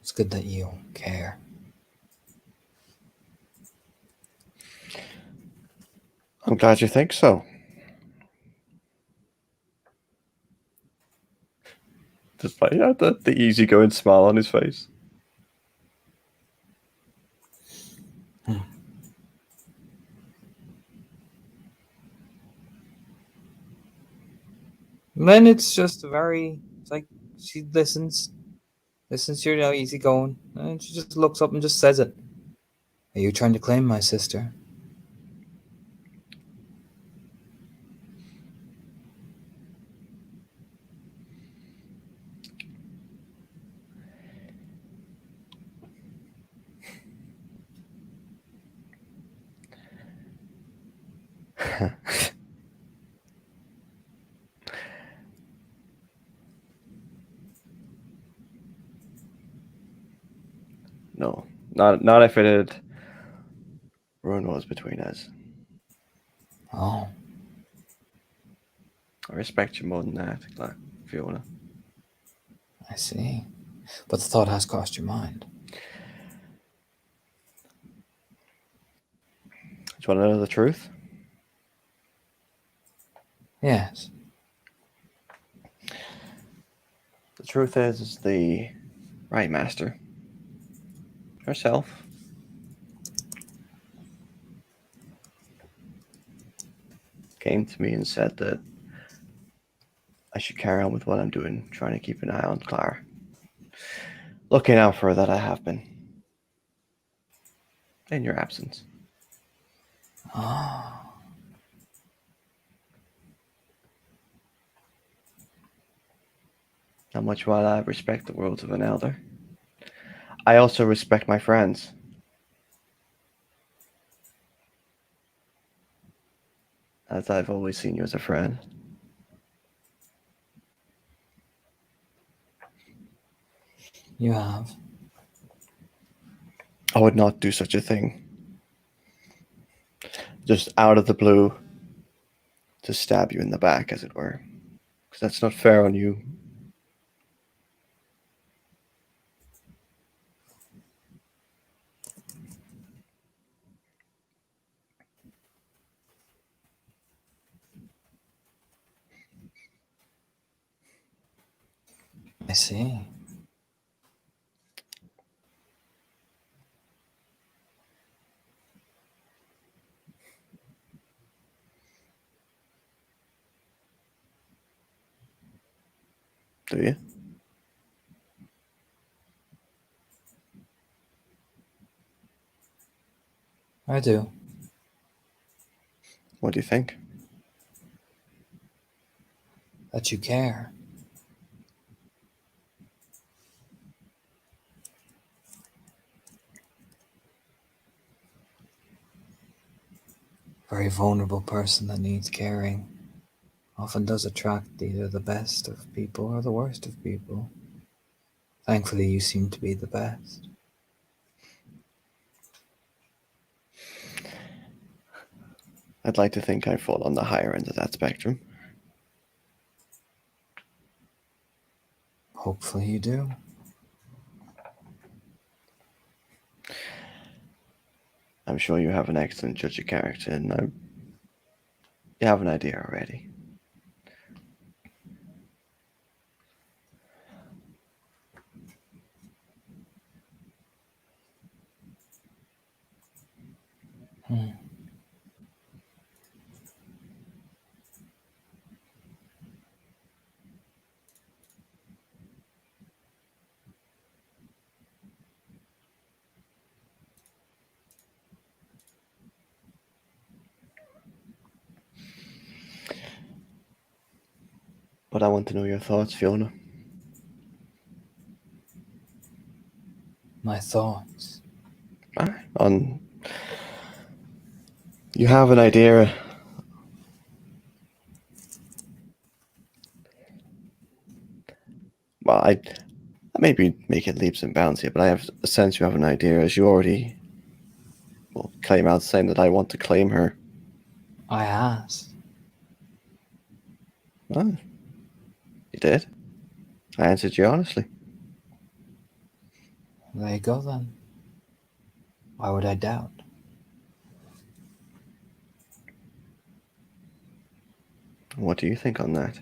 It's good that you care. I'm glad you think so. Just like the easygoing smile on his face. And then it's just it's like she listens to you how easy going, and she just looks up and just says it. Are you trying to claim my sister? No, not if it had ruin was between us. Oh, I respect you more than that, Fiona. I see. But the thought has crossed your mind. Do you want to know the truth? Yes. The truth is the right master herself came to me and said that I should carry on with what I'm doing, trying to keep an eye on Clara. Looking out for her that I have been. In your absence. Oh. How much while I respect the words of an elder, I also respect my friends. As I've always seen you as a friend. You have. I would not do such a thing. Just out of the blue to stab you in the back, as it were. Because that's not fair on you. I see. Do you? I do. What do you think? That you care. Very vulnerable person that needs caring often does attract either the best of people or the worst of people. Thankfully, you seem to be the best. I'd like to think I fall on the higher end of that spectrum. Hopefully you do. I'm sure you have an excellent judge of character, and you have an idea already. But I want to know your thoughts, Fiona. My thoughts. On you have an idea. Well, I maybe make it leaps and bounds here, but I have a sense you have an idea, as you already claim out saying that I want to claim her. I asked. Oh, you did? I answered you honestly. There you go then. Why would I doubt? What do you think on that?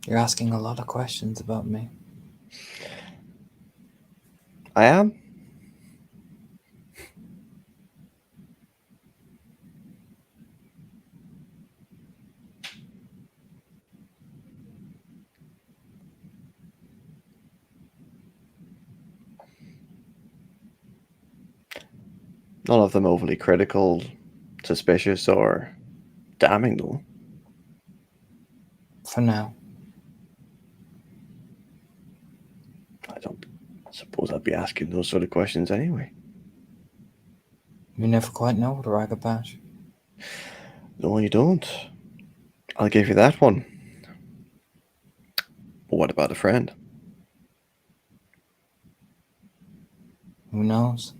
You're asking a lot of questions about me. I am? None of them overly critical, suspicious, or damning, though. For now. I don't suppose I'd be asking those sort of questions anyway. You never quite know what to brag about. No, you don't. I'll give you that one. But what about a friend? Who knows?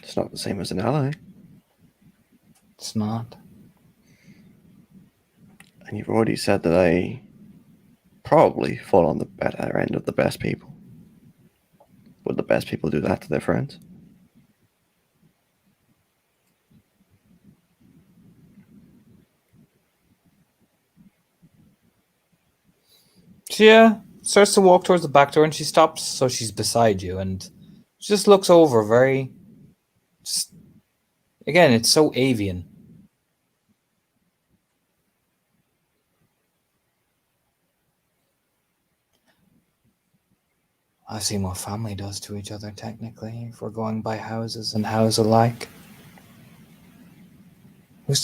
It's not the same as an ally. It's not. And you've already said that I probably fall on the better end of the best people. Would the best people do that to their friends? She starts to walk towards the back door and she stops so she's beside you and she just looks over very... Just, again, it's so avian. I've seen what family does to each other, technically, if we're going by houses and house alike.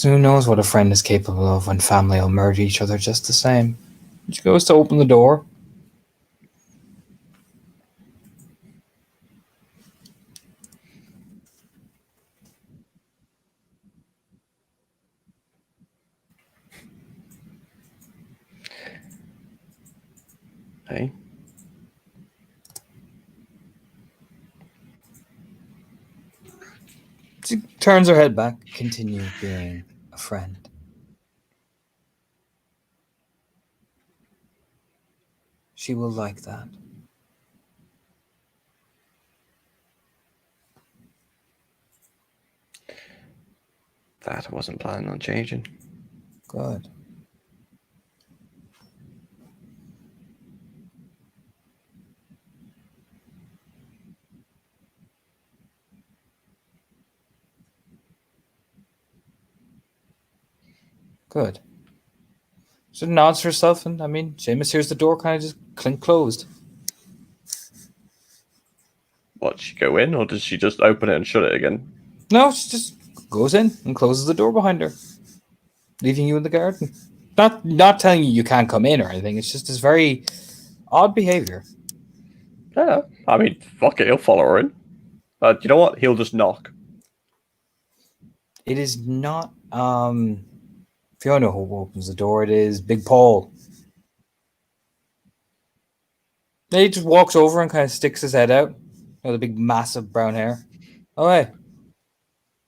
Who knows what a friend is capable of when family will murder each other just the same. She goes to open the door. Hey? She turns her head back, continue being a friend. She will like that. That I wasn't planning on changing. Good. Good. She nods to herself, and I mean, Seamus hears the door kind of just clink closed. What, she go in, or does she just open it and shut it again? No, she just goes in and closes the door behind her, leaving you in the garden. Not telling you can't come in or anything. It's just this very odd behavior. Yeah, I mean, fuck it, he'll follow her in. You know what? He'll just knock. It is not Fiona who opens the door. It is Big Paul. He just walks over and kind of sticks his head out with the big, massive brown hair. Oh, hey,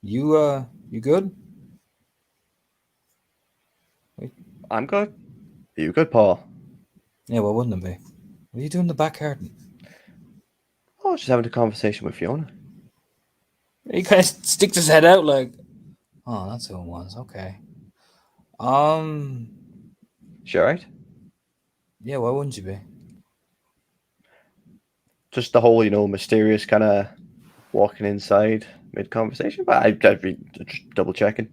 you good? I'm good. Are you good, Paul? Yeah, well, wouldn't it be? What are you doing in the back garden? Oh, just having a conversation with Fiona. He kind of sticks his head out like, oh, that's who it was. Okay. She alright? Yeah, why wouldn't you be? Just the whole, mysterious kind of walking inside mid-conversation. But I'd be just double checking.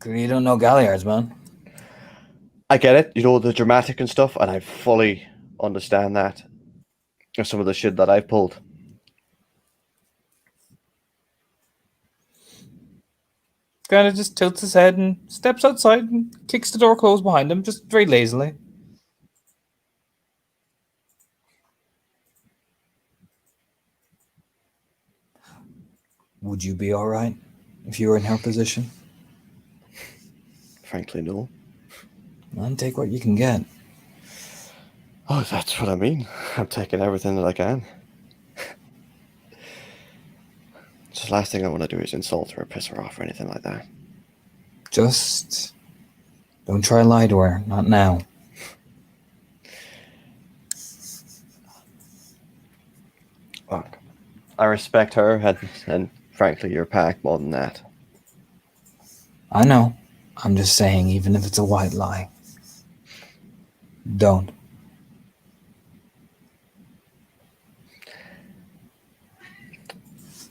You don't know Galliards, man. I get it, the dramatic and stuff, and I fully understand that. Some of the shit that I've pulled. Kind of just tilts his head and steps outside and kicks the door closed behind him, just very lazily. Would you be all right if you were in her position? Frankly, no. And take what you can get. Oh, that's what I mean. I'm taking everything that I can. Just the last thing I want to do is insult her or piss her off or anything like that. Just don't try to lie to her. Not now. Look, I respect her and frankly your pack more than that. I know. I'm just saying, even if it's a white lie, don't.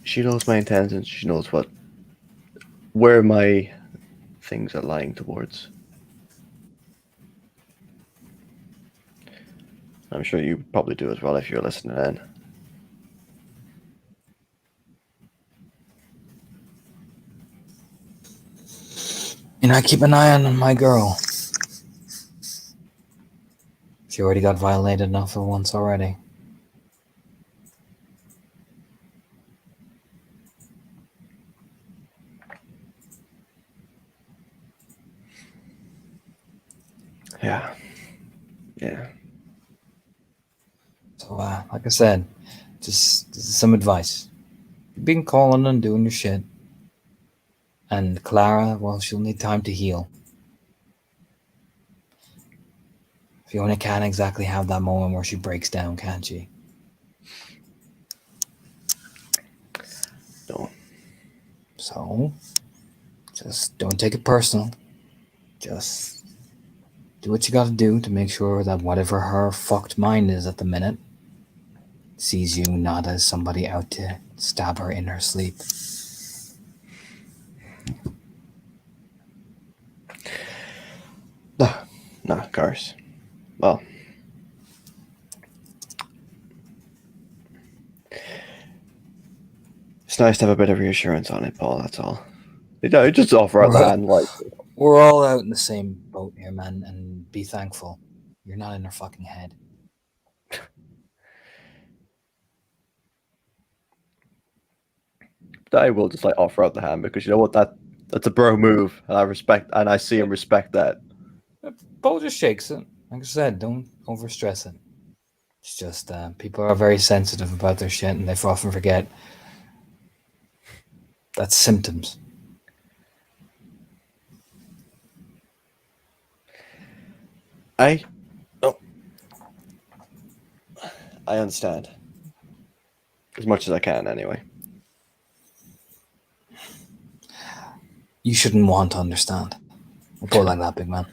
She knows my intentions. She knows where my things are lying towards. I'm sure you probably do as well if you're listening in. And I keep an eye on my girl. She already got violated enough for once already. Yeah. So, like I said, just some advice. You've been calling and doing your shit. And Clara, well, she'll need time to heal. Fiona can't exactly have that moment where she breaks down, can she? No. So, just don't take it personal. Just do what you gotta do to make sure that whatever her fucked mind is at the minute sees you not as somebody out to stab her in her sleep. No, of course. Well, it's nice to have a bit of reassurance on it, Paul, that's all. Just offer out the hand, like... We're all out in the same boat here, man, and be thankful. You're not in her fucking head. I will just, offer out the hand, because you know what, that's a bro move, and I see and respect that. Paul just shakes it. Like I said, don't overstress it. It's just people are very sensitive about their shit, and they often forget that's symptoms. I understand. As much as I can, anyway. You shouldn't want to understand. We'll put it like that, big man.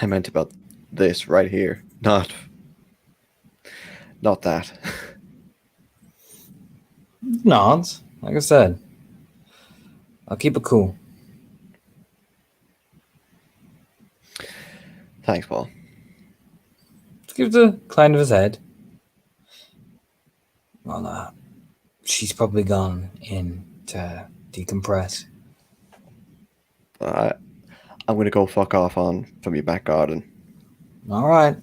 I meant about this right here, not that. Nods. Like I said, I'll keep it cool. Thanks, Paul. Just give the climb of his head. Well, she's probably gone in to decompress. I'm gonna go fuck off on from your back garden. All right.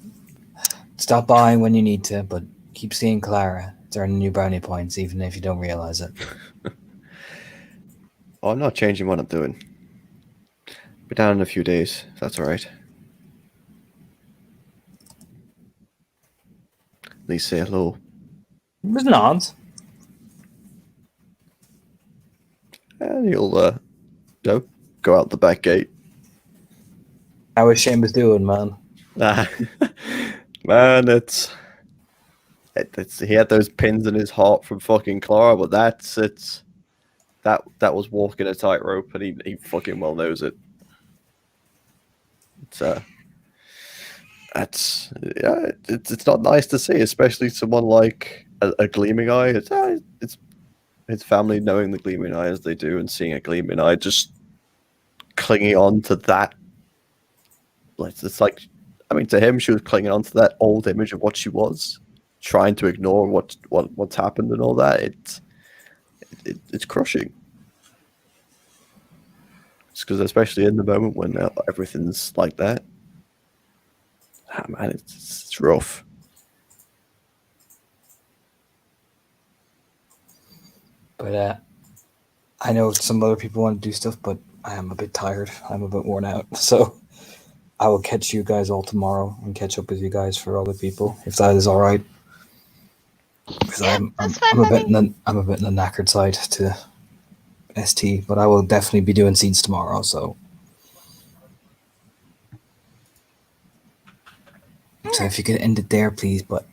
Stop by when you need to, but keep seeing Clara. It's earning new brownie points, even if you don't realize it. Oh, I'm not changing what I'm doing. Be down in a few days, if that's all right. At least say hello. It was nods. And you'll, go out the back gate. How is Seamus doing, man? Nah. Man, it's he had those pins in his heart from fucking Clara, but that was walking a tightrope, and he fucking well knows it. It's not nice to see, especially someone like a Gleaming Eye. It's his family knowing the Gleaming Eye as they do, and seeing a Gleaming Eye just clinging on to that. It's like, I mean, to him, she was clinging on to that old image of what she was, trying to ignore what's happened and all that. It's crushing. It's because, especially in the moment when everything's like that, man, it's rough. But I know some other people want to do stuff, but I am a bit tired. I'm a bit worn out. So I will catch you guys all tomorrow and catch up with you guys for other people, if that is all right. Because Yeah, I'm that's fine a by bit me. I'm a bit in the knackered side to ST, but I will definitely be doing scenes tomorrow. So if you could end it there, please. But